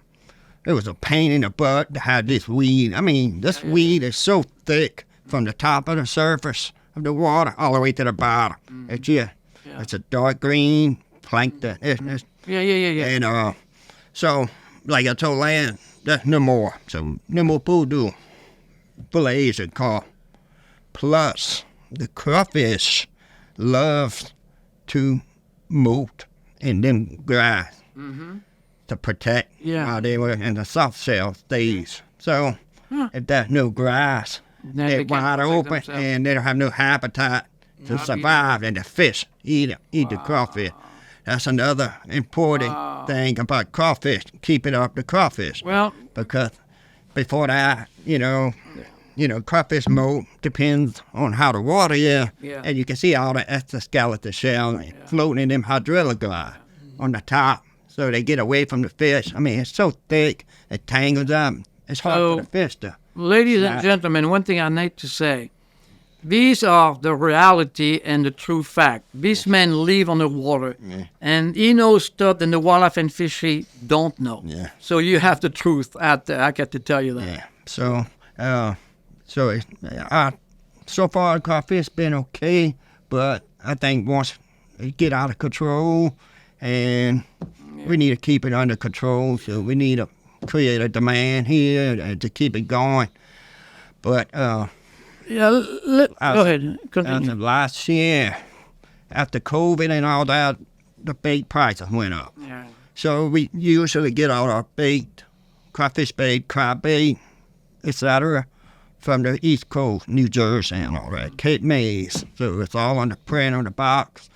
Speaker 3: was a pain in the butt to have this weed. I mean, this weed is so thick from the top of the surface of the water all the way to the bottom. It's a dark green plankton.
Speaker 1: Yeah.
Speaker 3: And so, like I told Lan, there's no more. So no more voodoo, full of Asian carp. Plus, the crawfish love to molt in them grass to protect while they were in the soft shell stage. So if there's no grass,
Speaker 1: Then
Speaker 3: they're
Speaker 1: they can't
Speaker 3: wide
Speaker 1: protect
Speaker 3: open
Speaker 1: themselves.
Speaker 3: and they don't have no habitat to survive, and the fish eat the crawfish. That's another important thing about crawfish, keeping up the crawfish.
Speaker 1: Well,
Speaker 3: Because before that, crawfish molt depends on how the water is,
Speaker 1: Yeah.
Speaker 3: and you can see all the exoskeleton shell floating in them hydrilla grass on the top, so they get away from the fish. I mean, it's so thick, it tangles up. It's hard
Speaker 1: So-
Speaker 3: for the fish to.
Speaker 1: ladies and gentlemen, one thing I need to say. These are the reality and the true fact. These men live on the water, and he knows stuff that the wildlife and fishery don't know.
Speaker 3: Yeah.
Speaker 1: So you have the truth out there. I got to tell you that.
Speaker 3: Yeah. So far, the crawfish been okay, but I think once it get out of control, and we need to keep it under control, so we need to create a demand here to keep it going. But
Speaker 1: Yeah, go ahead.
Speaker 3: as
Speaker 1: Continue.
Speaker 3: of last year, after COVID and all that, the bait prices went up.
Speaker 1: Yeah.
Speaker 3: So we usually get all our bait, crawfish bait, crab bait, etc., from the East Coast, New Jersey and all that, Cape Mays. So it's all on the print on the box.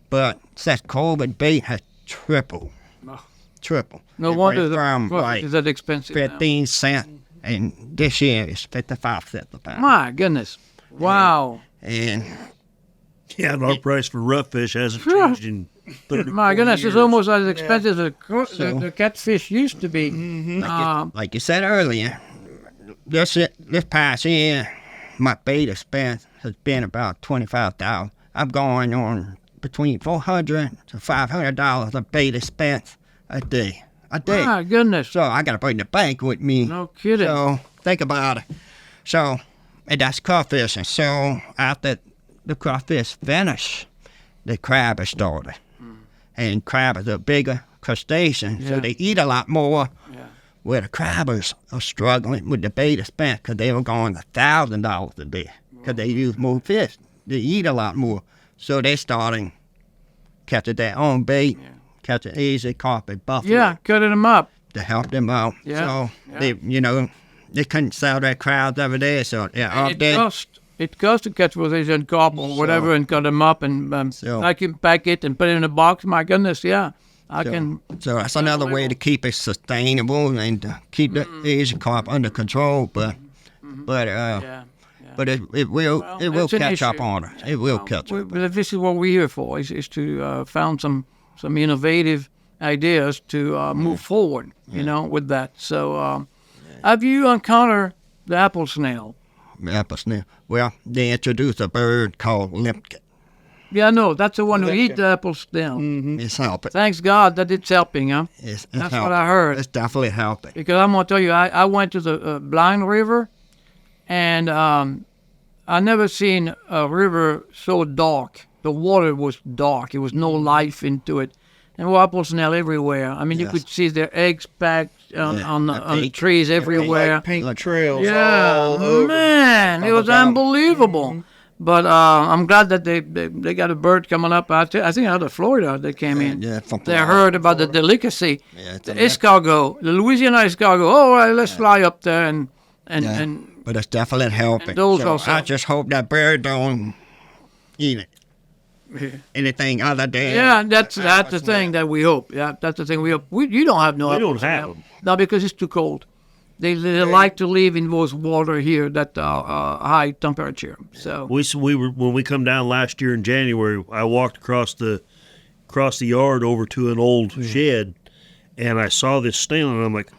Speaker 3: But since COVID, bait has tripled.
Speaker 1: Oh.
Speaker 3: Tripled.
Speaker 1: No
Speaker 3: It
Speaker 1: wonder
Speaker 3: went
Speaker 1: the
Speaker 3: from
Speaker 1: crawfish
Speaker 3: like
Speaker 1: is that expensive now.
Speaker 3: 15 cents, and this year it's 55 cents a pound.
Speaker 1: My goodness. Wow.
Speaker 3: And
Speaker 2: Yeah, and our price for rough fish hasn't changed in 30
Speaker 1: My
Speaker 2: 40
Speaker 1: goodness,
Speaker 2: years.
Speaker 1: it's almost as expensive as
Speaker 3: So-
Speaker 1: the catfish used to be.
Speaker 3: like you said earlier, this past year, my bait expense has been about $25,000. I'm going on between $400 to $500 of bait expense a day.
Speaker 1: My goodness.
Speaker 3: So I got to bring the bank with me.
Speaker 1: No kidding.
Speaker 3: So think about it. So, and that's crawfishing. So after the crawfish finish, the crab is started. And crab is a bigger crustacean,
Speaker 1: Yeah.
Speaker 3: so they eat a lot more.
Speaker 1: Yeah.
Speaker 3: Where the crabbers are struggling with the bait expense because they were going $1,000 a day because they use more fish. They eat a lot more. So they're starting catching their own bait, catching Asian carp and buffalo
Speaker 1: Yeah, cutting them up.
Speaker 3: to help them out.
Speaker 1: Yeah,
Speaker 3: So
Speaker 1: yeah.
Speaker 3: they couldn't sell their crabs over there, so they're up
Speaker 1: It
Speaker 3: there.
Speaker 1: cost it costs to catch those Asian carp or whatever and cut them up and
Speaker 3: So-
Speaker 1: I can pack it and put it in a box. My goodness, yeah. I can.
Speaker 3: So that's another way to keep it sustainable and to keep the Asian carp under control. But
Speaker 1: Yeah.
Speaker 3: but it will
Speaker 1: it's an
Speaker 3: catch up
Speaker 1: issue.
Speaker 3: on us. It will catch up.
Speaker 1: But this is what we're here for: is to found some innovative ideas to move forward. You know, with that. So, have you encountered the apple snail?
Speaker 3: Apple snail. Well, they introduced a bird called limpet.
Speaker 1: Yeah, no, that's the one who eats the apple snail.
Speaker 3: It's helping.
Speaker 1: Thanks God that it's helping, huh?
Speaker 3: It's
Speaker 1: That's
Speaker 3: helping.
Speaker 1: what I heard.
Speaker 3: It's definitely helping.
Speaker 1: Because I'm gonna tell you, I went to the Blind River, and I never seen a river so dark. The water was dark. There was no life into it. And there were apple snail everywhere. I mean, you
Speaker 3: Yes.
Speaker 1: could see their eggs packed on the
Speaker 3: pink-
Speaker 1: trees everywhere.
Speaker 4: Like pink
Speaker 3: Like-
Speaker 4: trails.
Speaker 1: Yeah,
Speaker 4: all over.
Speaker 1: man, it was
Speaker 4: bottom.
Speaker 1: unbelievable. But I'm glad that they got a bird coming up. I think out of Florida they came in.
Speaker 3: Yeah, from
Speaker 1: They
Speaker 3: Florida.
Speaker 1: heard about the delicacy,
Speaker 3: Yeah, it's
Speaker 1: the
Speaker 3: a lip-
Speaker 1: escargot, the Louisiana escargot. Oh, well, let's fly up there and
Speaker 3: Yeah.
Speaker 1: and
Speaker 3: But it's definitely helping.
Speaker 1: And those
Speaker 3: So
Speaker 1: also-
Speaker 3: I just hope that bird don't eat it. Anything other than
Speaker 1: yeah, that's the thing that we hope. Yeah, that's the thing we hope. You don't have no.
Speaker 2: We
Speaker 1: apple
Speaker 2: don't have
Speaker 1: snail.
Speaker 2: them.
Speaker 1: No, because it's too cold. They like to live in those water here that high temperature. So
Speaker 2: We were when we come down last year in January. I walked across the yard over to an old shed, and I saw this snail, and I'm like,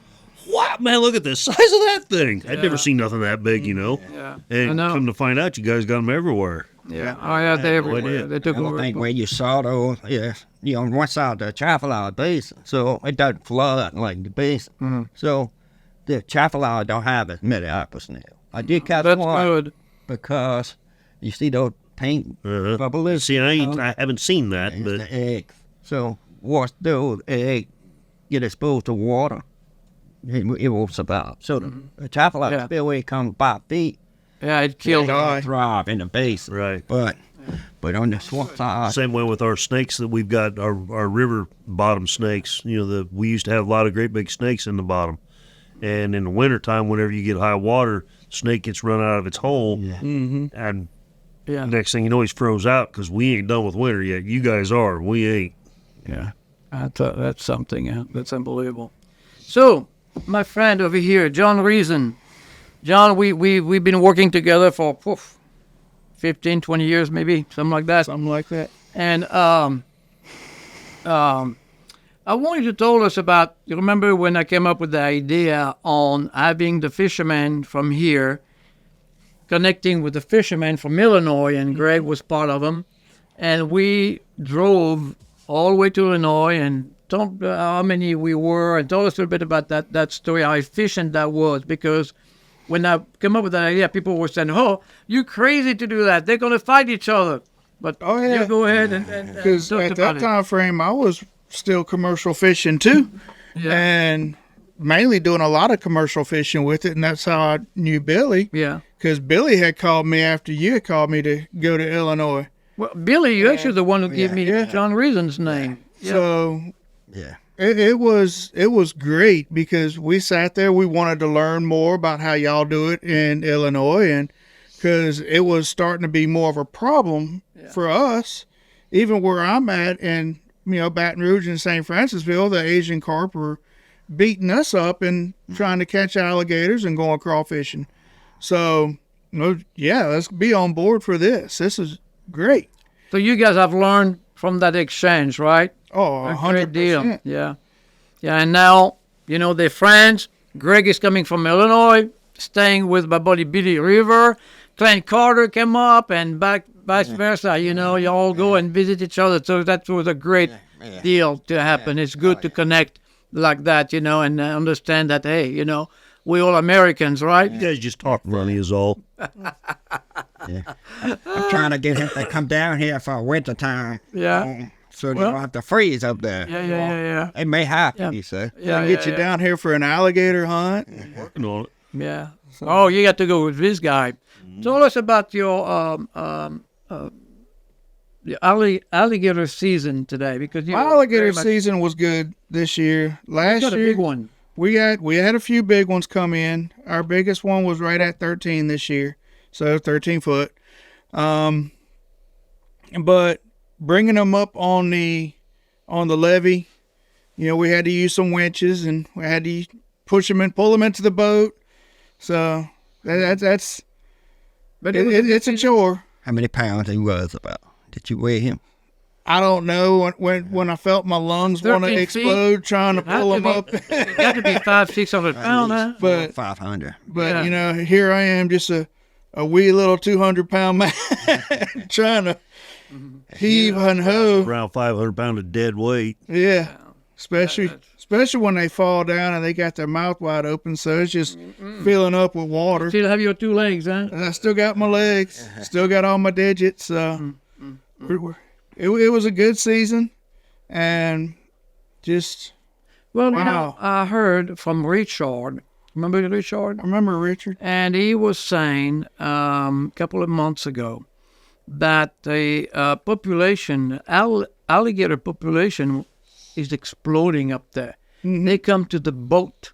Speaker 2: "Wow, man! Look at the size of that thing! I'd never seen nothing that big, you know."
Speaker 1: yeah,
Speaker 2: And
Speaker 1: I know.
Speaker 2: come to find out, you guys got them everywhere.
Speaker 1: Yeah, oh yeah, they everywhere.
Speaker 2: did.
Speaker 1: They took
Speaker 3: I don't
Speaker 1: over.
Speaker 3: think where you saw those, on one side of the Chafalala Basin, so it doesn't flood like the basin.
Speaker 1: Mm-hmm.
Speaker 3: So the Chafalala don't have as many apple snails. I did catch
Speaker 1: That's
Speaker 3: one
Speaker 1: good.
Speaker 3: because you see those pink
Speaker 2: Uh-huh.
Speaker 3: bubbles.
Speaker 2: See, I haven't seen that,
Speaker 3: It's
Speaker 2: but
Speaker 3: the eggs. So once those eggs get exposed to water, it will survive. So the Chafalala
Speaker 1: Yeah.
Speaker 3: spillway comes 5 feet.
Speaker 1: Yeah, it killed.
Speaker 4: Die.
Speaker 3: Thrive in the basin.
Speaker 2: right.
Speaker 3: But on the swamp side,
Speaker 2: Same way with our snakes that we've got, our river bottom snakes. You know, we used to have a lot of great big snakes in the bottom. And in the wintertime, whenever you get high water, snake gets run out of its hole.
Speaker 3: Yeah.
Speaker 2: And
Speaker 1: Yeah,
Speaker 2: next thing you know, he's froze out because we ain't done with winter yet. You guys are. We ain't.
Speaker 1: yeah. That's something. Yeah, that's unbelievable. So, my friend over here, John Reason. John, we've been working together for 15, 20 years, maybe something like that.
Speaker 4: Something like that.
Speaker 1: And I want you to tell us about. You remember when I came up with the idea on having the fishermen from here connecting with the fishermen from Illinois, and Greg was part of them, and we drove all the way to Illinois and told how many we were, and told us a little bit about that story, how efficient that was, because when I came up with that idea, people were saying, "Oh, you're crazy to do that. They're going to fight each other." But
Speaker 4: Oh, yeah.
Speaker 1: you go ahead and
Speaker 4: Because
Speaker 1: talk
Speaker 4: at
Speaker 1: about
Speaker 4: that
Speaker 1: it.
Speaker 4: time frame, I was still commercial fishing too,
Speaker 1: Yeah.
Speaker 4: and mainly doing a lot of commercial fishing with it. And that's how I knew Billy,
Speaker 1: Yeah.
Speaker 4: because Billy had called me after you had called me to go to Illinois.
Speaker 1: Well, Billy, you actually the one who gave me
Speaker 4: Yeah.
Speaker 1: John Reason's name. Yeah.
Speaker 4: So
Speaker 3: yeah.
Speaker 4: it was great because we sat there. We wanted to learn more about how y'all do it in Illinois, and because it was starting to be more of a problem for us, even where I'm at, in Baton Rouge and St. Francisville, the Asian carp were beating us up and trying to catch alligators and going crawfishing. So, let's be on board for this. This is great.
Speaker 1: So you guys have learned from that exchange, right?
Speaker 4: Oh,
Speaker 1: A
Speaker 4: 100%.
Speaker 1: great deal. Yeah. Yeah, and now, they're friends. Greg is coming from Illinois, staying with my buddy Billy River. Clint Carter came up and vice versa. You all go and visit each other. So that was a great deal to happen. It's good to connect like that, and understand that, hey, we all Americans, right?
Speaker 2: You guys just talk funny is all.
Speaker 3: I'm trying to get him to come down here for winter time.
Speaker 1: Yeah.
Speaker 3: So they
Speaker 1: Well-
Speaker 3: don't have to freeze up there.
Speaker 1: Yeah.
Speaker 3: It may happen,
Speaker 1: Yeah.
Speaker 3: you say.
Speaker 1: Yeah,
Speaker 4: Get you down here for an alligator hunt.
Speaker 2: Working on it.
Speaker 1: Yeah. Oh, you got to go with this guy. Tell us about your the alligator season today, because you
Speaker 4: My alligator season was good this year. Last
Speaker 1: got a
Speaker 4: year
Speaker 1: big one.
Speaker 4: we had a few big ones come in. Our biggest one was right at 13 this year. so 13 foot. But bringing them up on the levee, we had to use some winches, and we had to push them and pull them into the boat. So that's
Speaker 1: But
Speaker 4: it's a chore.
Speaker 3: How many pounds he was about? Did you weigh him?
Speaker 4: I don't know when I felt my lungs want to
Speaker 1: 13 feet?
Speaker 4: explode trying to pull them up.
Speaker 1: It got to be 500-600 pounds, huh?
Speaker 4: But
Speaker 3: 500.
Speaker 4: But
Speaker 1: Yeah.
Speaker 4: here I am, just a wee little 200-pound man trying to heave and hoe.
Speaker 2: Around 500 pound of dead weight.
Speaker 4: Yeah, especially when they fall down and they got their mouth wide open, so it's just filling up with water.
Speaker 1: Still have your 2 legs, huh?
Speaker 4: And I still got my legs, still got all my digits. It was a good season, and just
Speaker 1: Well,
Speaker 4: Wow.
Speaker 1: I heard from Richard. Remember Richard?
Speaker 4: I remember Richard.
Speaker 1: And he was saying a couple of months ago that the alligator population is exploding up there. They come to the boat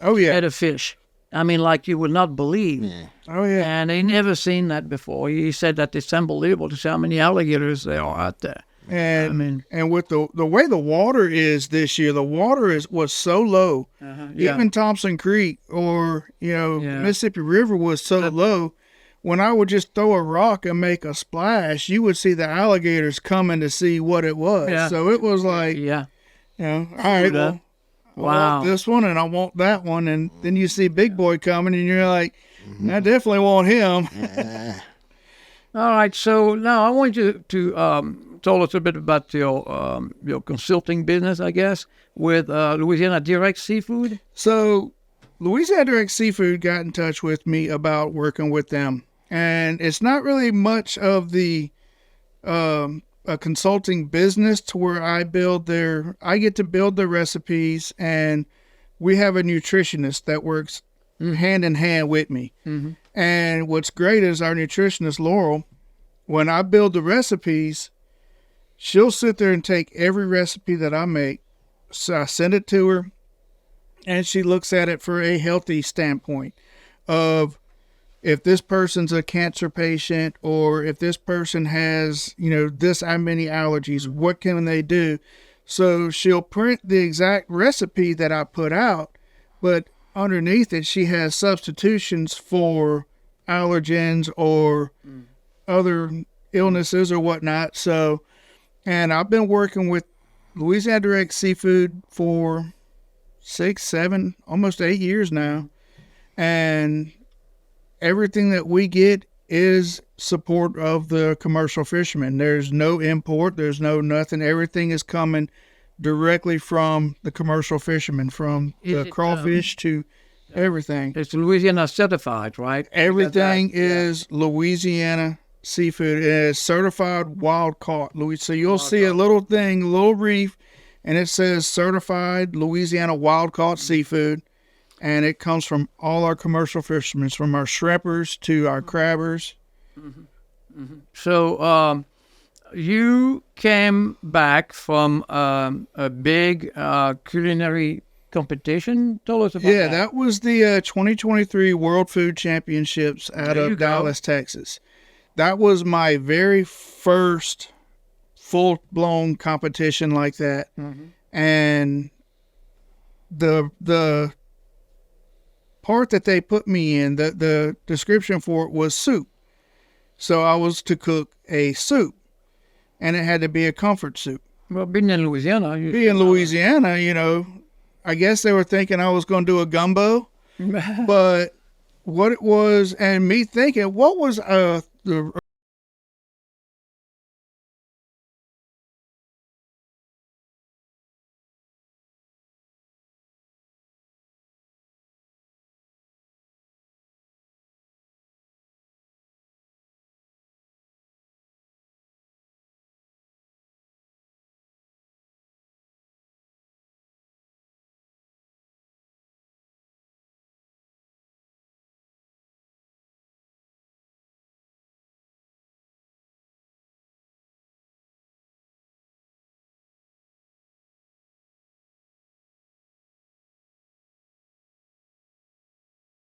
Speaker 4: Oh yeah,
Speaker 1: at a fish. I mean, like you would not believe.
Speaker 4: oh yeah.
Speaker 1: And they never seen that before. He said that it's unbelievable to see how many alligators there are out there.
Speaker 4: And
Speaker 1: I mean-
Speaker 4: and with the way the water is this year, the water was so low.
Speaker 1: Yeah.
Speaker 4: Even Thompson Creek or
Speaker 1: Yeah.
Speaker 4: Mississippi River was so low. When I would just throw a rock and make a splash, you would see the alligators coming to see what it was.
Speaker 1: Yeah.
Speaker 4: So it was like,
Speaker 1: Yeah.
Speaker 4: all right, well, I
Speaker 1: Wow.
Speaker 4: want this one and I want that one, and then you see Big Boy coming, and you're like, I definitely want him.
Speaker 1: All right. So now I want you to tell us a bit about your consulting business, I guess, with Louisiana Direct Seafood.
Speaker 4: So, Louisiana Direct Seafood got in touch with me about working with them, and it's not really much of the a consulting business to where I get to build their recipes, and we have a nutritionist that works hand in hand with me. And what's great is our nutritionist Laurel, when I build the recipes, she'll sit there and take every recipe that I make. So I send it to her, and she looks at it for a healthy standpoint of if this person's a cancer patient, or if this person has, this how many allergies, what can they do? So she'll print the exact recipe that I put out, but underneath it, she has substitutions for allergens or other illnesses or whatnot. So, and I've been working with Louisiana Direct Seafood for 6, 7, almost 8 years now. And everything that we get is support of the commercial fishermen. There's no import, there's no nothing. Everything is coming directly from the commercial fishermen, from
Speaker 1: Is
Speaker 4: the
Speaker 1: it,
Speaker 4: crawfish to everything.
Speaker 1: It's Louisiana certified, right?
Speaker 4: Everything is Louisiana seafood. It is certified wild caught. So you'll see a little thing, a little reef, and it says certified Louisiana wild caught seafood. And it comes from all our commercial fishermen, from our shrimpers to our crabbers.
Speaker 1: So you came back from a big culinary competition. Tell us about
Speaker 4: Yeah,
Speaker 1: that.
Speaker 4: that was the 2023 World Food Championships out
Speaker 1: There you
Speaker 4: of
Speaker 1: go.
Speaker 4: Dallas, Texas. That was my very first full-blown competition like that. And the part that they put me in, the description for it was soup. So I was to cook a soup, and it had to be a comfort soup.
Speaker 1: Well, being in Louisiana, you
Speaker 4: Being Louisiana, I guess they were thinking I was going to do a gumbo, but what it was, and me thinking, what was the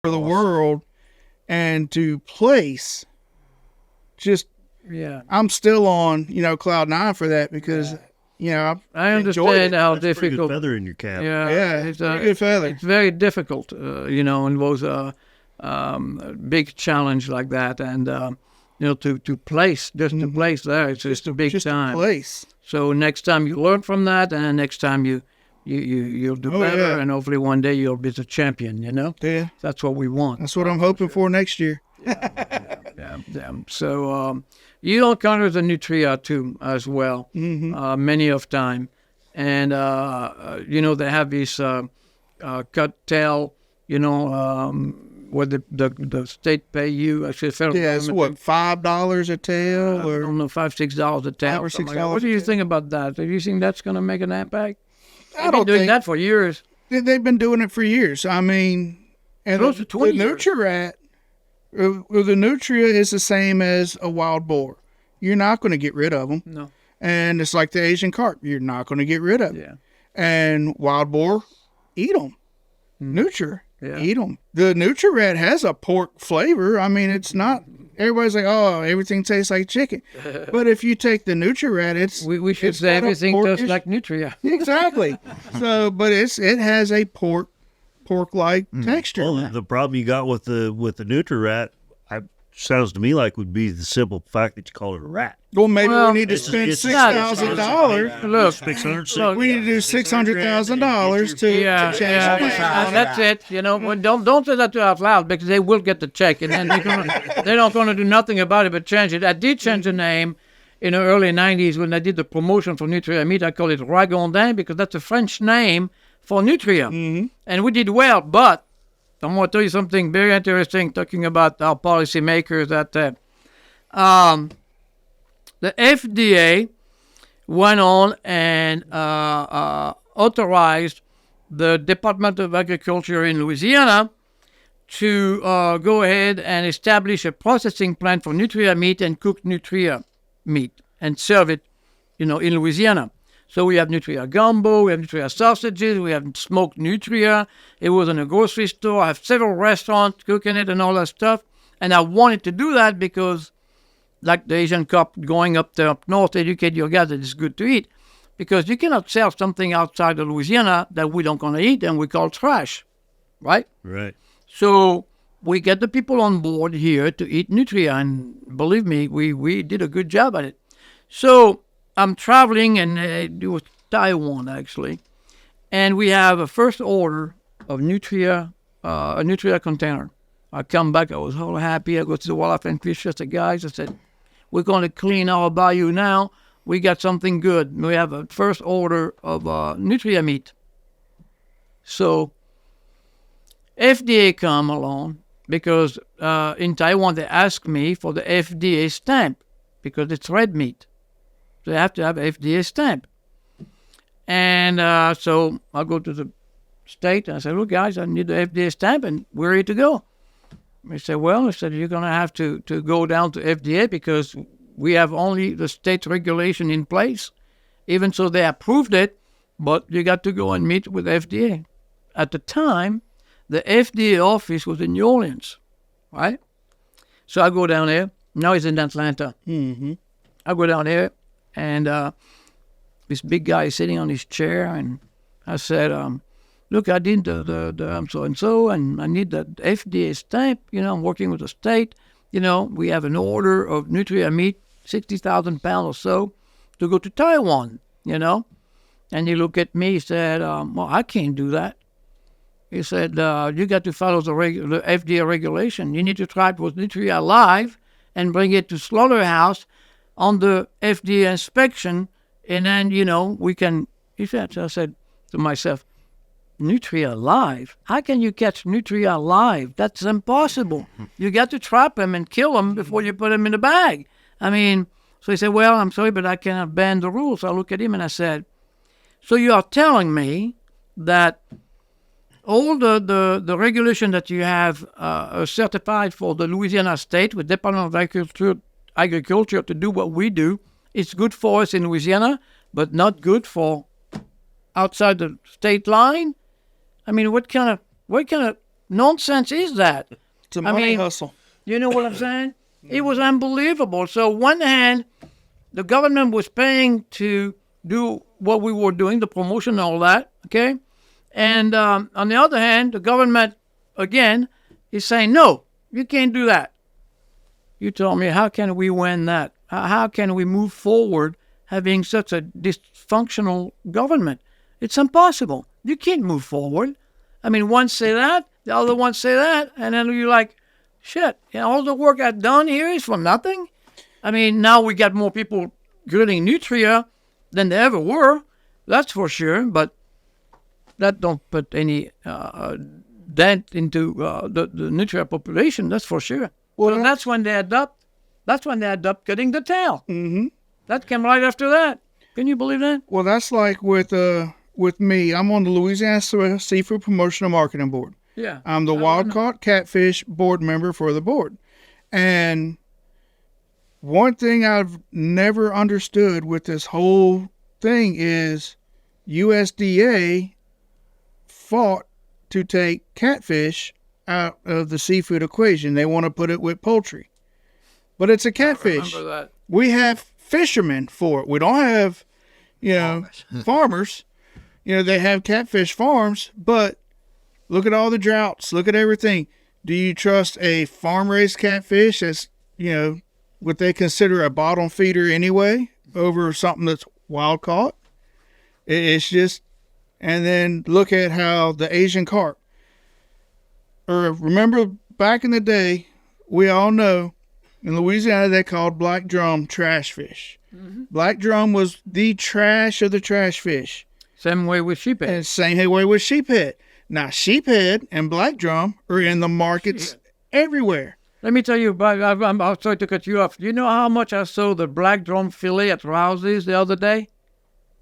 Speaker 4: for the world, And to place, just
Speaker 1: Yeah.
Speaker 4: I'm still on, cloud nine for that because,
Speaker 1: I
Speaker 4: enjoyed
Speaker 1: understand
Speaker 4: it.
Speaker 1: how
Speaker 2: That's a pretty good
Speaker 1: difficult.
Speaker 2: feather in your cap.
Speaker 1: Yeah,
Speaker 4: it's a good feather.
Speaker 1: It's very difficult, and was a big challenge like that, and to place to place there, it's just a big
Speaker 4: Just
Speaker 1: time.
Speaker 4: a place.
Speaker 1: So next time you learn from that, and next time you'll do
Speaker 4: Oh,
Speaker 1: better,
Speaker 4: yeah.
Speaker 1: and hopefully one day you'll be the champion.
Speaker 4: Yeah,
Speaker 1: That's what we want.
Speaker 4: that's what I'm hoping for next year.
Speaker 1: Yeah. So you encounter the nutria too as well, many of time, and they have this cut tail, where the state pay you. Actually, federal
Speaker 4: Yeah, it's
Speaker 1: government,
Speaker 4: what, $5 a tail
Speaker 1: I
Speaker 4: or
Speaker 1: don't know, $5-6 a tail.
Speaker 4: $5 or
Speaker 1: something like that.
Speaker 4: $6
Speaker 1: What do
Speaker 4: a
Speaker 1: you
Speaker 4: tail.
Speaker 1: think about that? Do you think that's going to make an impact?
Speaker 4: I
Speaker 1: They've been
Speaker 4: don't
Speaker 1: doing
Speaker 4: think
Speaker 1: that for years.
Speaker 4: they've been doing it for years. I mean, and
Speaker 1: Close to 20
Speaker 4: the
Speaker 1: years.
Speaker 4: Nutria-Rat, the nutria is the same as a wild boar. You're not going to get rid of them.
Speaker 1: No.
Speaker 4: And it's like the Asian carp. You're not going to get rid of it.
Speaker 1: Yeah.
Speaker 4: And wild boar, eat them. Nutria,
Speaker 1: Yeah.
Speaker 4: eat them. The Nutria-Rat has a pork flavor. I mean, it's not. Everybody's like, oh, everything tastes like chicken. But if you take the Nutria-Rat, it's
Speaker 1: We should
Speaker 4: it's
Speaker 1: say
Speaker 4: got a
Speaker 1: everything tastes
Speaker 4: porkish-
Speaker 1: like nutria.
Speaker 4: Exactly. So, but it has a pork-like texture.
Speaker 2: Well, the problem you got with the Nutri-Rat, sounds to me like would be the simple fact that you call it a rat.
Speaker 4: Well, maybe
Speaker 1: Well,
Speaker 4: we need to
Speaker 2: It's-
Speaker 4: spend
Speaker 2: it's-
Speaker 4: $6,000.
Speaker 1: Look,
Speaker 2: 600.
Speaker 4: We need to do $600,000 to
Speaker 1: Yeah,
Speaker 4: change
Speaker 1: yeah,
Speaker 4: the
Speaker 1: and that's it. Well, don't say that out loud because they will get the check, and then they're not gonna do nothing about it but change it. I did change the name in the early '90s when I did the promotion for Nutria Meat. I call it Ragondin because that's a French name for Nutria, and we did well. But I want to tell you something very interesting talking about our policymakers that the FDA went on and authorized the Department of Agriculture in Louisiana to go ahead and establish a processing plant for nutria meat and cooked nutria meat and serve it, in Louisiana. So we have nutria gumbo, we have nutria sausages, we have smoked nutria. It was in a grocery store. I have several restaurants cooking it and all that stuff. And I wanted to do that because, like the Asian Carp going up north, educate your guys that it's good to eat. Because you cannot sell something outside of Louisiana that we don't going to eat and we call trash, right?
Speaker 2: Right.
Speaker 1: So we get the people on board here to eat nutria, and believe me, we did a good job at it. So I'm traveling, and it was Taiwan actually, and we have a first order of nutria, a nutria container. I come back, I was all happy. I go to the wildlife and fish, the guys. I said, "We're going to clean our bayou now. We got something good. We have a first order of nutria meat." So FDA come along because in Taiwan they ask me for the FDA stamp because it's red meat. They have to have FDA stamp. And so I go to the state and I say, "Look, guys, I need the FDA stamp and we're ready to go." They said, "Well," I said, "you're going to have to go down to FDA because we have only the state regulation in place. Even so, they approved it, but you got to go and meet with FDA." At the time, the FDA office was in New Orleans, right? So I go down there. Now it's in Atlanta.
Speaker 4: Mm-hmm.
Speaker 1: I go down there, and this big guy is sitting on his chair, and I said, "Look, I did the so-and-so, and I need the FDA stamp. I'm working with the state. We have an order of nutria meat, 60,000 pounds or so, to go to Taiwan, And he looked at me, he said, "Well, I can't do that." He said, "You got to follow the FDA regulation. You need to try it with nutria alive and bring it to slaughterhouse under FDA inspection, and then, we can..." He said, so I said to myself, "Nutria alive? How can you catch nutria alive? That's impossible. You got to trap them and kill them before you put them in the bag." So he said, "Well, I'm sorry, but I cannot bend the rules." So I looked at him and I said, "So you are telling me that all the regulation that you have certified for the Louisiana state with Department of Agriculture to do what we do, it's good for us in Louisiana, but not good for outside the state line? What kind of nonsense is that?"
Speaker 4: It's a money
Speaker 1: mean,
Speaker 4: hustle.
Speaker 1: You know what I'm saying? It was unbelievable. So one hand, the government was paying to do what we were doing, the promotion and all that, okay? And on the other hand, the government, again, is saying, no, you can't do that. You tell me, how can we win that? How can we move forward having such a dysfunctional government? It's impossible. You can't move forward. I mean, one say that, the other one say that, and then you're like, shit, all the work I've done here is for nothing? I mean, now we got more people grilling nutria than there ever were, that's for sure, but that don't put any dent into the nutria population, that's for sure. Well, so that's when they adopt cutting the tail. Mm-hmm. That came right after that. Can you believe that?
Speaker 4: Well, that's like with me. I'm on the Louisiana Seafood Promotion and Marketing Board.
Speaker 1: Yeah.
Speaker 4: I'm the Wild Caught Catfish board member for the board. And one thing I've never understood with this whole thing is USDA fought to take catfish out of the seafood equation. They want to put it with poultry. But it's a catfish.
Speaker 1: I remember that.
Speaker 4: We have fishermen for it. We don't have, farmers. They have catfish farms, but look at all the droughts. Look at everything. Do you trust a farm-raised catfish as, what they consider a bottom feeder anyway over something that's wild caught? It's just, and then look at how the Asian carp. Remember back in the day, we all know in Louisiana they called black drum trash fish. Mm-hmm. Black drum was the trash of the trash fish.
Speaker 1: Same way with sheephead.
Speaker 4: And same way with sheephead. Now, sheephead and black drum are in the markets everywhere.
Speaker 1: Let me tell you, I'm sorry to cut you off. You know how much I sold the black drum fillet at Rouse's the other day?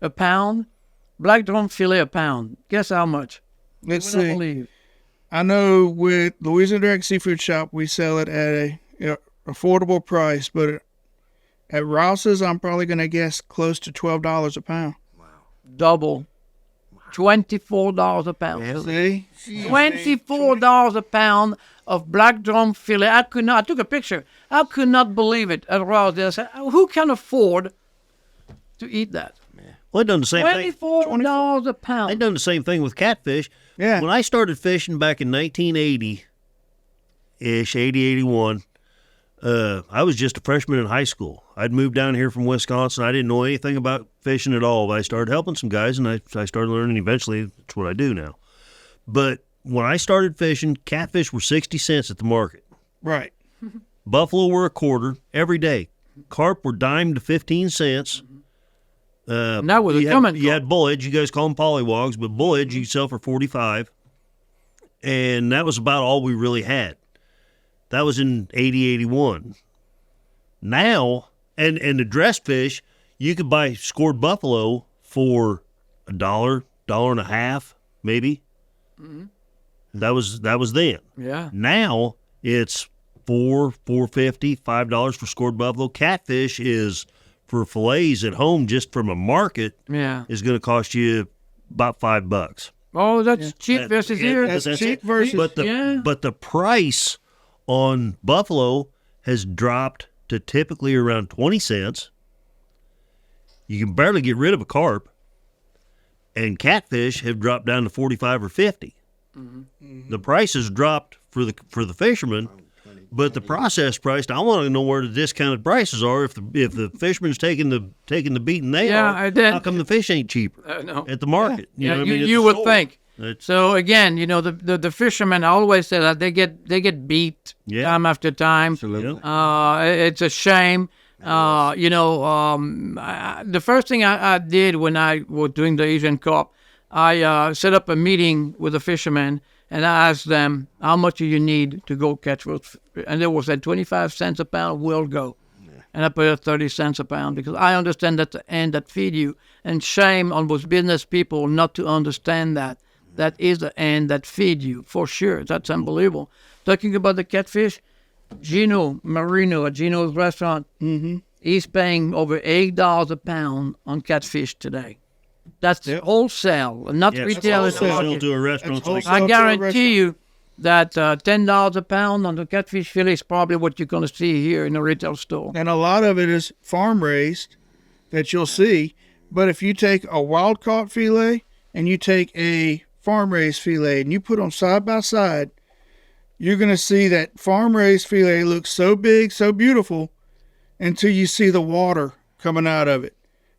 Speaker 1: A pound? Black drum fillet a pound. Guess how much?
Speaker 4: Let's see. I know with Louisiana Direct Seafood Shop, we sell it at a affordable price, but at Rouse's, I'm probably going to guess close to $12 a pound.
Speaker 1: Wow. Double. $24 a pound.
Speaker 4: See?
Speaker 1: $24 a pound of black drum fillet. I took a picture. I could not believe it at Rouse's. I said, who can afford to eat that?
Speaker 2: Well, it done the same thing.
Speaker 1: $24 a pound.
Speaker 2: They done the same thing with catfish.
Speaker 4: Yeah.
Speaker 2: When I started fishing back in 1980-ish, 80, 81, I was just a freshman in high school. I'd moved down here from Wisconsin. I didn't know anything about fishing at all. But I started helping some guys, and I started learning. Eventually, that's what I do now. But when I started fishing, catfish were 60 cents at the market.
Speaker 4: Right.
Speaker 2: Buffalo were a quarter every day. Carp were dime to 15 cents.
Speaker 1: And that was a coming.
Speaker 2: You had bullheads. You guys call them pollywogs, but bullheads you sell for 45. And that was about all we really had. That was in 80, 81. Now, and the dressed fish, you could buy scored buffalo for $1, $1.50, maybe. Mm-hmm. That was then.
Speaker 1: Yeah.
Speaker 2: Now it's $4.50, $5 for scored buffalo. Catfish is for fillets at home just from a market.
Speaker 1: Yeah.
Speaker 2: Is going to cost you about $5.
Speaker 1: Oh, that's cheap versus here.
Speaker 4: That's cheap versus.
Speaker 2: But the price on buffalo has dropped to typically around 20 cents. You can barely get rid of a carp, and catfish have dropped down to 45 or 50. Mm-hmm. The price has dropped for the fishermen, but the process price. I want to know where the discounted prices are. If the fisherman's taking the beating they are, how come the fish ain't cheaper at the market?
Speaker 1: You would think. So again, the fishermen, I always say that they get beat time after time.
Speaker 2: Absolutely.
Speaker 1: It's a shame. The first thing I did when I was doing the Asian Carp, I set up a meeting with the fishermen and I asked them, how much do you need to go catch those? And they were said 25 cents a pound will go. Yeah. And I put it 30 cents a pound because I understand that's the end that feed you. And shame on those business people not to understand that. That is the end that feed you, for sure. That's unbelievable. Talking about the catfish, Gino Marino at Gino's restaurant, he's paying over $8 a pound on catfish today. That's wholesale, not retail.
Speaker 2: Wholesale to a restaurant.
Speaker 1: I guarantee you that $10 a pound on the catfish fillet is probably what you're going to see here in a retail store.
Speaker 4: And a lot of it is farm raised that you'll see. But if you take a wild caught fillet and you take a farm raised fillet and you put them side by side, you're going to see that farm raised fillet looks so big, so beautiful until you see the water coming out of it.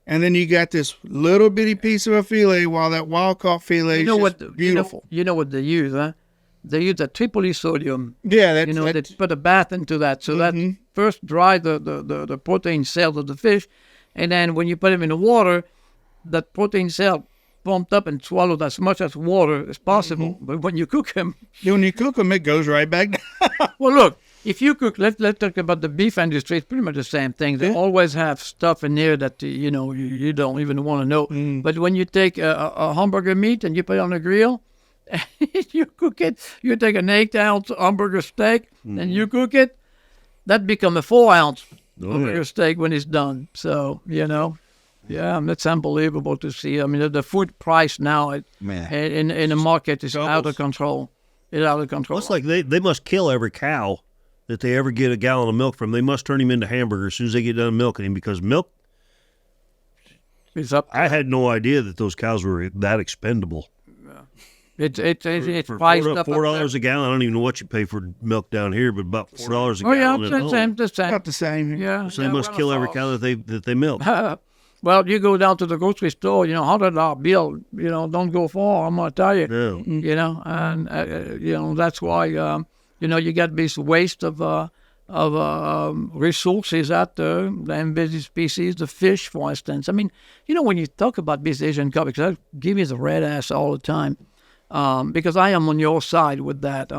Speaker 4: And then you got this little bitty piece of a fillet while that wild caught fillet is just beautiful.
Speaker 1: You know what they use, huh? They use that Tripoli sodium.
Speaker 4: Yeah, that's,
Speaker 1: They put a bath into that. So that first dry the protein cells of the fish. And then when you put them in the water, that protein cell pumped up and swallowed as much as water as possible. But when you cook them,
Speaker 4: it goes right back down.
Speaker 1: well, look, if you cook, let's talk about the beef industry. It's pretty much the same thing. They always have stuff in there that you don't even want to know. But when you take a hamburger meat and you put it on a grill, you cook it. You take an 8-ounce hamburger steak and you cook it. That becomes a 4-ounce hamburger steak when it's done. So yeah, that's unbelievable to see. I mean, the food price now in the market is out of control. It's out of control.
Speaker 2: Well, it's like they must kill every cow that they ever get a gallon of milk from. They must turn him into hamburgers as soon as they get done milking him, because milk.
Speaker 1: It's up.
Speaker 2: I had no idea that those cows were that expendable.
Speaker 1: It's
Speaker 2: for
Speaker 1: priced up
Speaker 2: $4 a gallon. I don't even know what you pay for milk down here, but about $4 a
Speaker 1: Oh yeah,
Speaker 2: gallon.
Speaker 1: it's the same.
Speaker 4: About the same.
Speaker 1: Yeah.
Speaker 2: So they must kill every cow that they milk.
Speaker 1: Well, you go down to the grocery store, $100 bill, don't go far. I'm gonna tell you,
Speaker 2: No.
Speaker 1: and that's why you got this waste of resources out there, the invasive species, the fish, for instance. I mean, when you talk about this Asian carp, because I give me the red ass all the time, because I am on your side with that.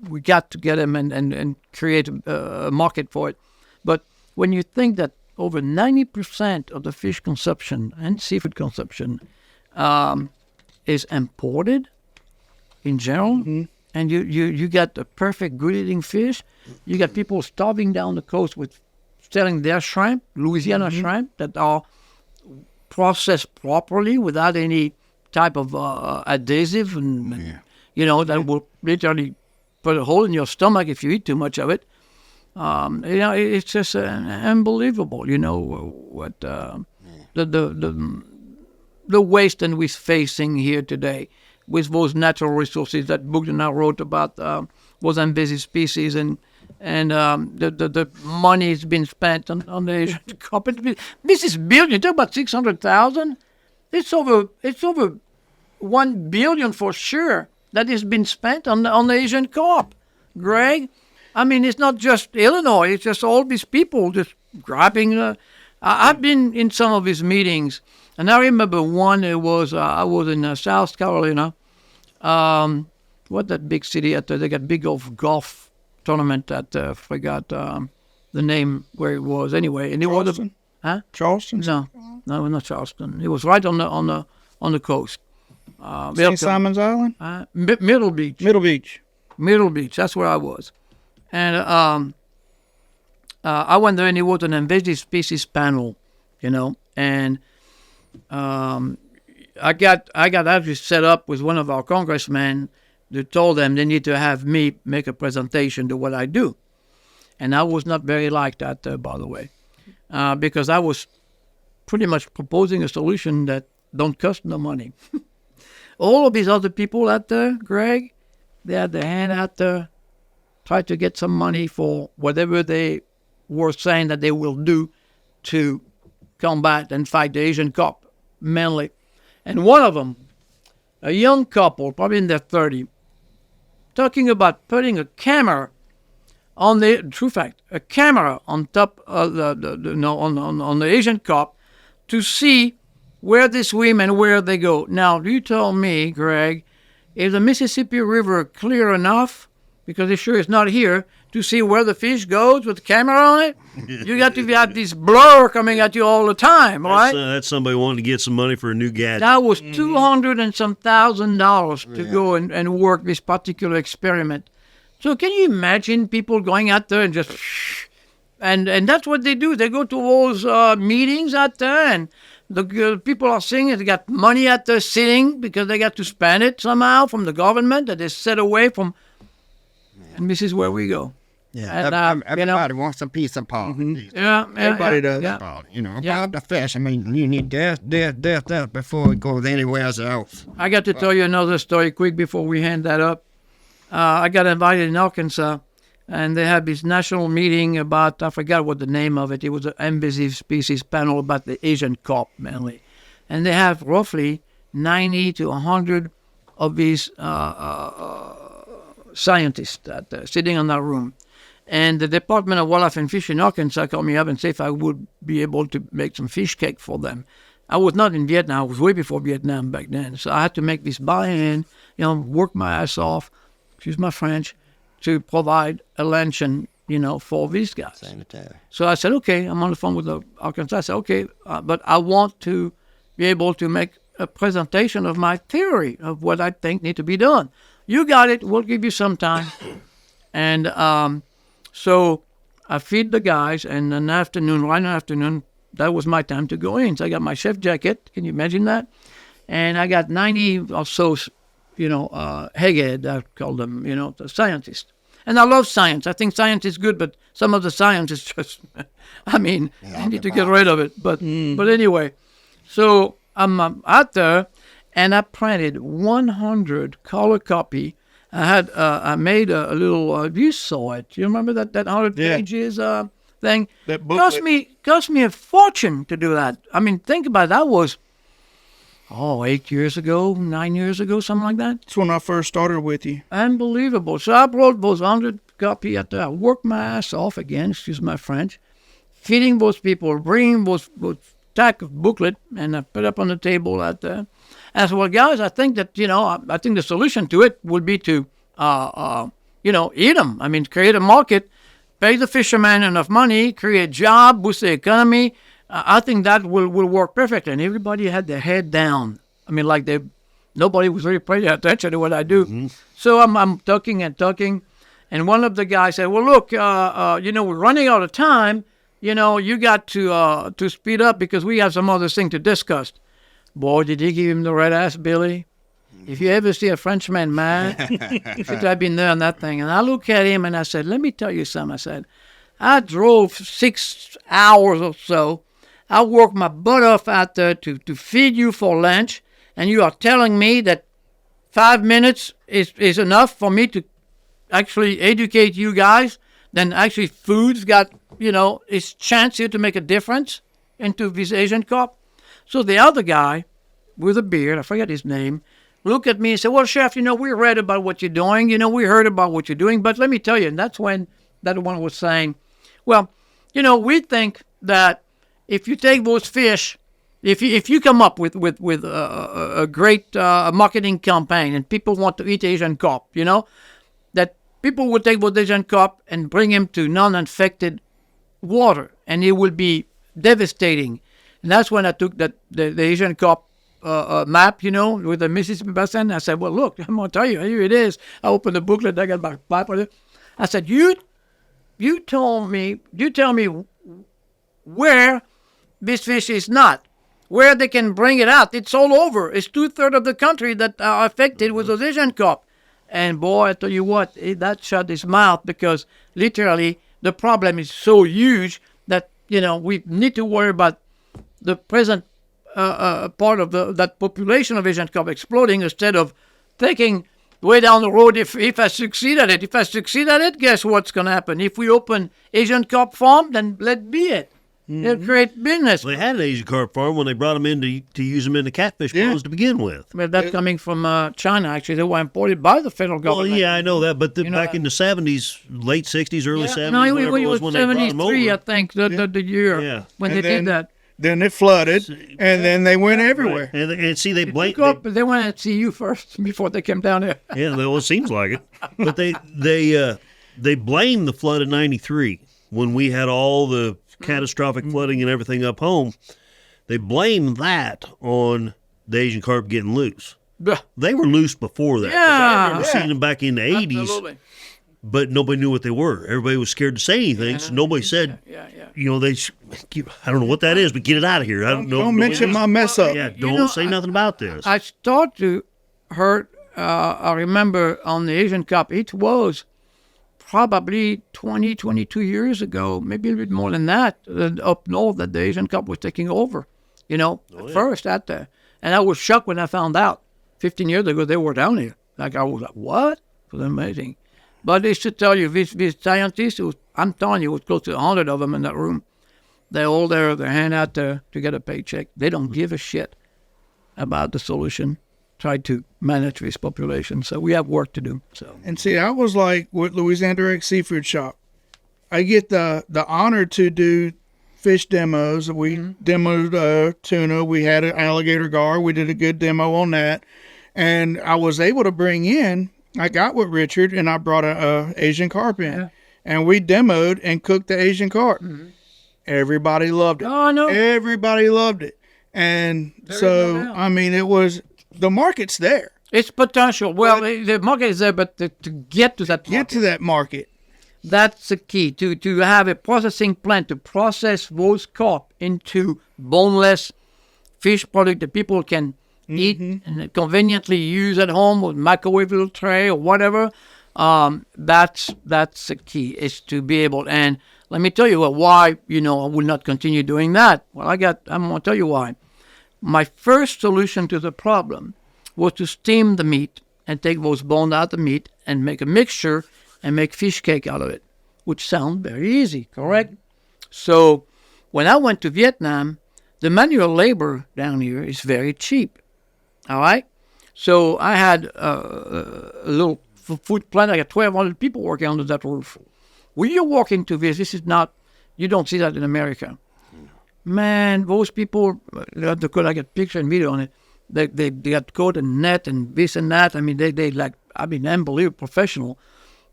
Speaker 1: We got to get them and create a market for it. But when you think that over 90% of the fish consumption and seafood consumption is imported in general, and you got the perfect good eating fish, you got people starving down the coast with selling their shrimp, Louisiana shrimp, that are processed properly without any type of adhesive, and that will literally put a hole in your stomach if you eat too much of it. It's just unbelievable. What the waste that we're facing here today with those natural resources. That book that I wrote about was invasive species, and the money has been spent on the Asian carp. This is billion. Talk about 600,000. It's over 1 billion for sure that has been spent on the Asian carp, Greg. I mean, it's not just Illinois. It's just all these people just grabbing. I've been in some of his meetings, and I remember one. It was I was in South Carolina. What that big city at? They got big golf tournament at I forgot the name where it was anyway. And it
Speaker 4: Charleston?
Speaker 1: Was
Speaker 4: Charleston?
Speaker 1: No, not Charleston. It was right on the coast.
Speaker 4: St. Simon's Island?
Speaker 1: Middle Beach. Middle Beach. That's where I was. And I went there, and it was an invasive species panel, and I got actually set up with one of our congressmen that told them they need to have me make a presentation to what I do. And I was not very liked that, by the way, because I was pretty much proposing a solution that don't cost no money. All of these other people out there, Greg, they had their hand out there, try to get some money for whatever they were saying that they will do to combat and fight the Asian carp, mainly. And one of them, a young couple, probably in their 30s, talking about putting a camera on the camera on top of on the Asian carp to see where they swim and where they go. Now, you tell me, Greg, is the Mississippi River clear enough, because it sure is not here, to see where the fish goes with the camera on it? You got to have this blur coming at you all the time, right?
Speaker 2: That's somebody wanting to get some money for a new gadget.
Speaker 1: That was $200 and some $1,000 to go and work this particular experiment. So can you imagine people going out there and just... And that's what they do. They go to those meetings out there, The people are singing. They got money at the sitting because they got to spend it somehow from the government that is set away from. And this is where we go.
Speaker 3: Yeah,
Speaker 1: And,
Speaker 3: everybody wants a piece of pot.
Speaker 1: Yeah,
Speaker 4: Everybody does.
Speaker 1: Yeah.
Speaker 3: About,
Speaker 1: Yeah.
Speaker 3: about the fish. I mean, you need death before it goes anywhere else.
Speaker 1: I got to tell you another story quick before we hand that up. I got invited in Arkansas, and they had this national meeting about, I forgot what the name of it. It was an invasive species panel about the Asian carp mainly. And they have roughly 90 to 100 of these scientists that, sitting in that room. And the Department of Wildlife and Fish in Arkansas called me up and said if I would be able to make some fish cake for them. I was not in Vietnam. I was way before Vietnam back then. So I had to make this by hand, work my ass off, excuse my French, to provide a luncheon, for these guys.
Speaker 3: Sanitary.
Speaker 1: So I said, okay, I'm on the phone with the Arkansas. I said, okay, but I want to be able to make a presentation of my theory of what I think need to be done. You got it. We'll give you some time. And so I feed the guys, and in the afternoon, that was my time to go in. So I got my chef jacket. Can you imagine that? And I got 90 or so, head, I call them, the scientists. And I love science. I think science is good, but some of the science is just, I need to get rid of it. But anyway, so I'm out there, and I printed 100 color copy. I made a little. You saw it. You remember that 100 pages thing?
Speaker 4: That booklet.
Speaker 1: Cost me a fortune to do that. Think about it. That was 8 years ago, 9 years ago, something like that.
Speaker 4: That's when I first started with you.
Speaker 1: Unbelievable. So I brought those 100 copy out there. I worked my ass off again. Excuse my French. Feeding those people, bringing those stack of booklet, and I put up on the table out there. I said, well, guys, I think that, I think the solution to it would be to, eat them. Create a market, pay the fishermen enough money, create job, boost the economy. I think that will work perfectly. And everybody had their head down. Nobody was really paying attention to what I do. Mm-hmm. So I'm talking, and one of the guys said, well, look, we're running out of time. You got to speed up because we have some other thing to discuss. Boy, did he give him the red ass, Billy. If you ever see a Frenchman mad, I've been there on that thing. And I look at him and I said, let me tell you something. I said, I drove 6 hours or so. I worked my butt off out there to feed you for lunch. And you are telling me that 5 minutes is enough for me to actually educate you guys? Then actually food's got, its chance here to make a difference into this Asian carp. So the other guy with a beard, I forget his name, looked at me and said, well, Chef, we read about what you're doing. We heard about what you're doing. But let me tell you, and that's when that one was saying, well, we think that if you take those fish, if you come up with a great marketing campaign and people want to eat Asian carp, that people would take those Asian carp and bring him to non-infected water, and it will be devastating. And that's when I took the Asian carp map, with the Mississippi Basin. I said, well, look, I'm going to tell you, here it is. I opened the booklet, I got my pipe on it. I said, you tell me where this fish is not, where they can bring it out. It's all over. It's 2/3 of the country that are affected with those Asian carp. And boy, I tell you what, that shut his mouth because literally the problem is so huge that, we need to worry about the present part of that population of Asian carp exploding instead of thinking way down the road if I succeed at it. If I succeed at it, guess what's going to happen? If we open Asian carp farm, then let be it. Mm-hmm. It'll create business.
Speaker 2: Well, they had an Asian carp farm when they brought them in to use them in the catfish ponds to begin with.
Speaker 1: Well, that's coming from China, actually. They were imported by the federal government.
Speaker 2: Well, yeah, I know that, but back in the 70s, late 60s, early 70s,
Speaker 1: no,
Speaker 2: whatever it was when
Speaker 1: 73,
Speaker 2: they brought them over.
Speaker 1: I think, the year when they did that.
Speaker 4: Then it flooded, and then they went everywhere.
Speaker 2: Right. And see, they blame.
Speaker 1: They went to see you first before they came down there.
Speaker 2: Yeah, well, it seems like it. But they blame the flood of '93 when we had all the catastrophic flooding and everything up home. They blame that on the Asian carp getting loose. They were loose before that.
Speaker 1: Yeah.
Speaker 2: I remember seeing them back in the 80s.
Speaker 1: Absolutely.
Speaker 2: but nobody knew what they were. Everybody was scared to say anything, so nobody said,
Speaker 1: Yeah.
Speaker 2: you know, I don't know what that is, but get it out of here. I don't know.
Speaker 4: Don't mention my mess up.
Speaker 2: Yeah, don't say nothing about this.
Speaker 1: I start to hurt. I remember on the Asian Cup, it was probably 20, 22 years ago, maybe a little bit more than that, up north that the Asian Cup was taking over, first at there. And I was shocked when I found out 15 years ago they were down here. Like, I was like, what? It was amazing. But they should tell you, these scientists, I'm telling you, it was close to 100 of them in that room. They're all there, their hand out there to get a paycheck. They don't give a shit about the solution. Try to manage this population. So we have work to do. So.
Speaker 4: And see, I was like with Louisiana Direct Seafood Shop. I get the honor to do fish demos. We demoed tuna. We had an alligator gar. We did a good demo on that. And I was able to bring in, I got with Richard and I brought a Asian carp in.
Speaker 1: Yeah.
Speaker 4: And we demoed and cooked the Asian carp. Mm-hmm. Everybody loved it.
Speaker 1: Oh, I know.
Speaker 4: Everybody loved it. And so, I mean, it was, the market's there.
Speaker 1: It's potential. Well, the market is there, but to get to that market.
Speaker 4: Get to that market.
Speaker 1: That's the key, to have a processing plant to process those carp into boneless fish product that people can eat and conveniently use at home with microwave little tray or whatever. That's the key, is to be able. And let me tell you why, I will not continue doing that. Well, I'm going to tell you why. My first solution to the problem was to steam the meat and take those bones out of the meat and make a mixture and make fish cake out of it, which sounds very easy, correct? So when I went to Vietnam, the manual labor down here is very cheap, all right? So I had a little food plant. I got 1,200 people working under that roof. When you walk into this is not, you don't see that in America. Man, those people, I got picture and video on it. They got coat and net and this and that. I mean, they unbelievable professional.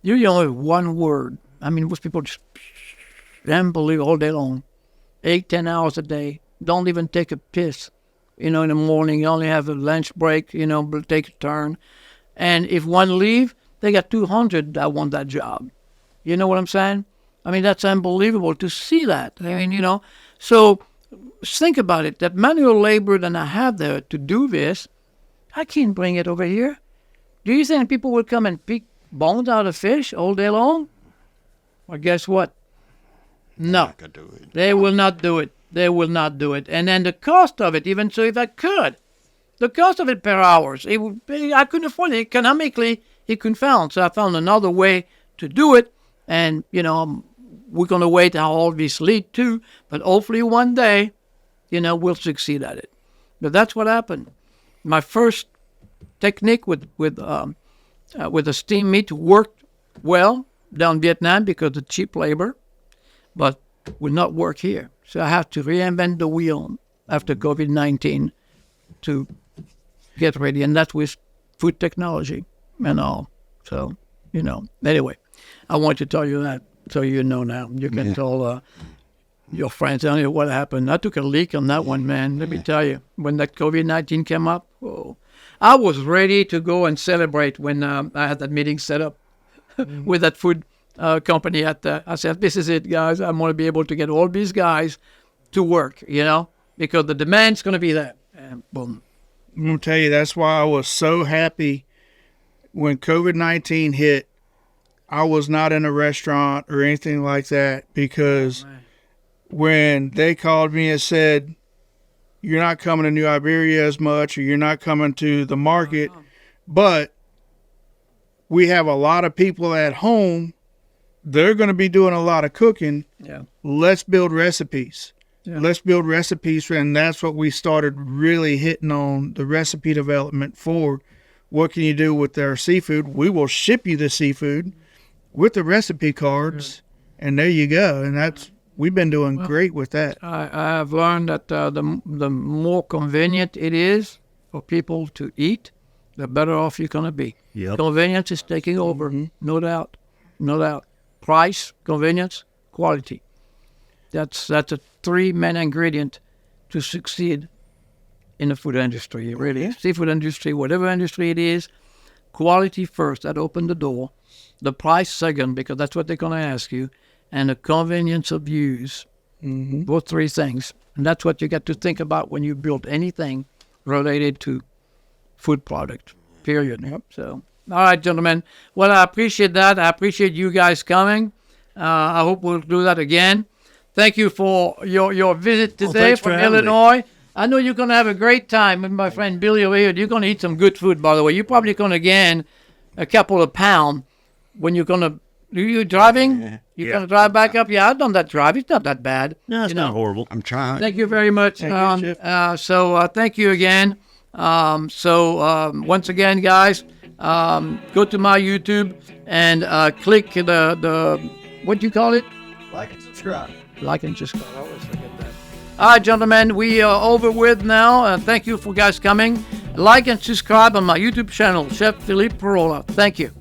Speaker 1: You only have one word. I mean, most people just unbelievable all day long. 8-10 hours a day. Don't even take a piss. In the morning, you only have a lunch break, take a turn. And if one leave, they got 200 that want that job. You know what I'm saying? I mean, that's unbelievable to see that. I mean, so think about it. That manual labor that I have there to do this, I can't bring it over here. Do you think people will come and pick bones out of fish all day long? Well, guess what? No. They will not do it. They will not do it. And then the cost of it, even so if I could, the cost of it per hour, I couldn't afford it. Economically, it couldn't found. So I found another way to do it. And, we're going to wait how all this lead to, but hopefully one day, we'll succeed at it. But that's what happened. My first technique with the steam meat worked well down in Vietnam because of cheap labor, but will not work here. So I have to reinvent the wheel after COVID-19 to get ready, and that's with food technology and all. So, anyway, I want to tell you that. So now. You can tell your friends what happened. I took a leak on that one, man. Let me tell you. When that COVID-19 came up, I was ready to go and celebrate when I had that meeting set up with that food company. I said, this is it, guys. I'm going to be able to get all these guys to work, because the demand's going to be there. And boom.
Speaker 4: I'm going to tell you, that's why I was so happy when COVID-19 hit. I was not in a restaurant or anything like that, because when they called me and said, you're not coming to New Iberia as much, or you're not coming to the market, but we have a lot of people at home. They're going to be doing a lot of cooking.
Speaker 1: Yeah.
Speaker 4: Let's build recipes.
Speaker 1: Yeah.
Speaker 4: Let's build recipes. And that's what we started really hitting on, the recipe development for what can you do with our seafood. We will ship you the seafood with the recipe cards, and there you go. And we've been doing great with that.
Speaker 1: I have learned that the more convenient it is for people to eat, the better off you're going to be.
Speaker 2: Yep.
Speaker 1: Convenience is taking over, no doubt. Price, convenience, quality. That's a three main ingredient to succeed in the food industry. Really, seafood industry, whatever industry it is, quality first. That opened the door. the price second, because that's what they're going to ask you, and the convenience of use. Both three things. And that's what you got to think about when you build anything related to food product, period. So, all right, gentlemen. Well, I appreciate that. I appreciate you guys coming. I hope we'll do that again. Thank you for your visit today
Speaker 2: thanks for
Speaker 1: from
Speaker 2: having me.
Speaker 1: Illinois. I know you're going to have a great time with my friend Billy over here. You're going to eat some good food, by the way. You're probably going to gain a couple of pounds when you're going to. Are you driving? You're going to drive back up? Yeah, I've done that drive. It's not that bad.
Speaker 2: No, it's not horrible.
Speaker 3: I'm trying.
Speaker 1: Thank you very much.
Speaker 4: Thank you, Chef.
Speaker 1: So thank you again. Once again, guys, go to my YouTube and click the what do you call it?
Speaker 3: Like and subscribe.
Speaker 1: Like and subscribe. I always forget that. All right, gentlemen, we are over with now. Thank you for guys coming. Like and subscribe on my YouTube channel, Chef Philippe Parola. Thank you.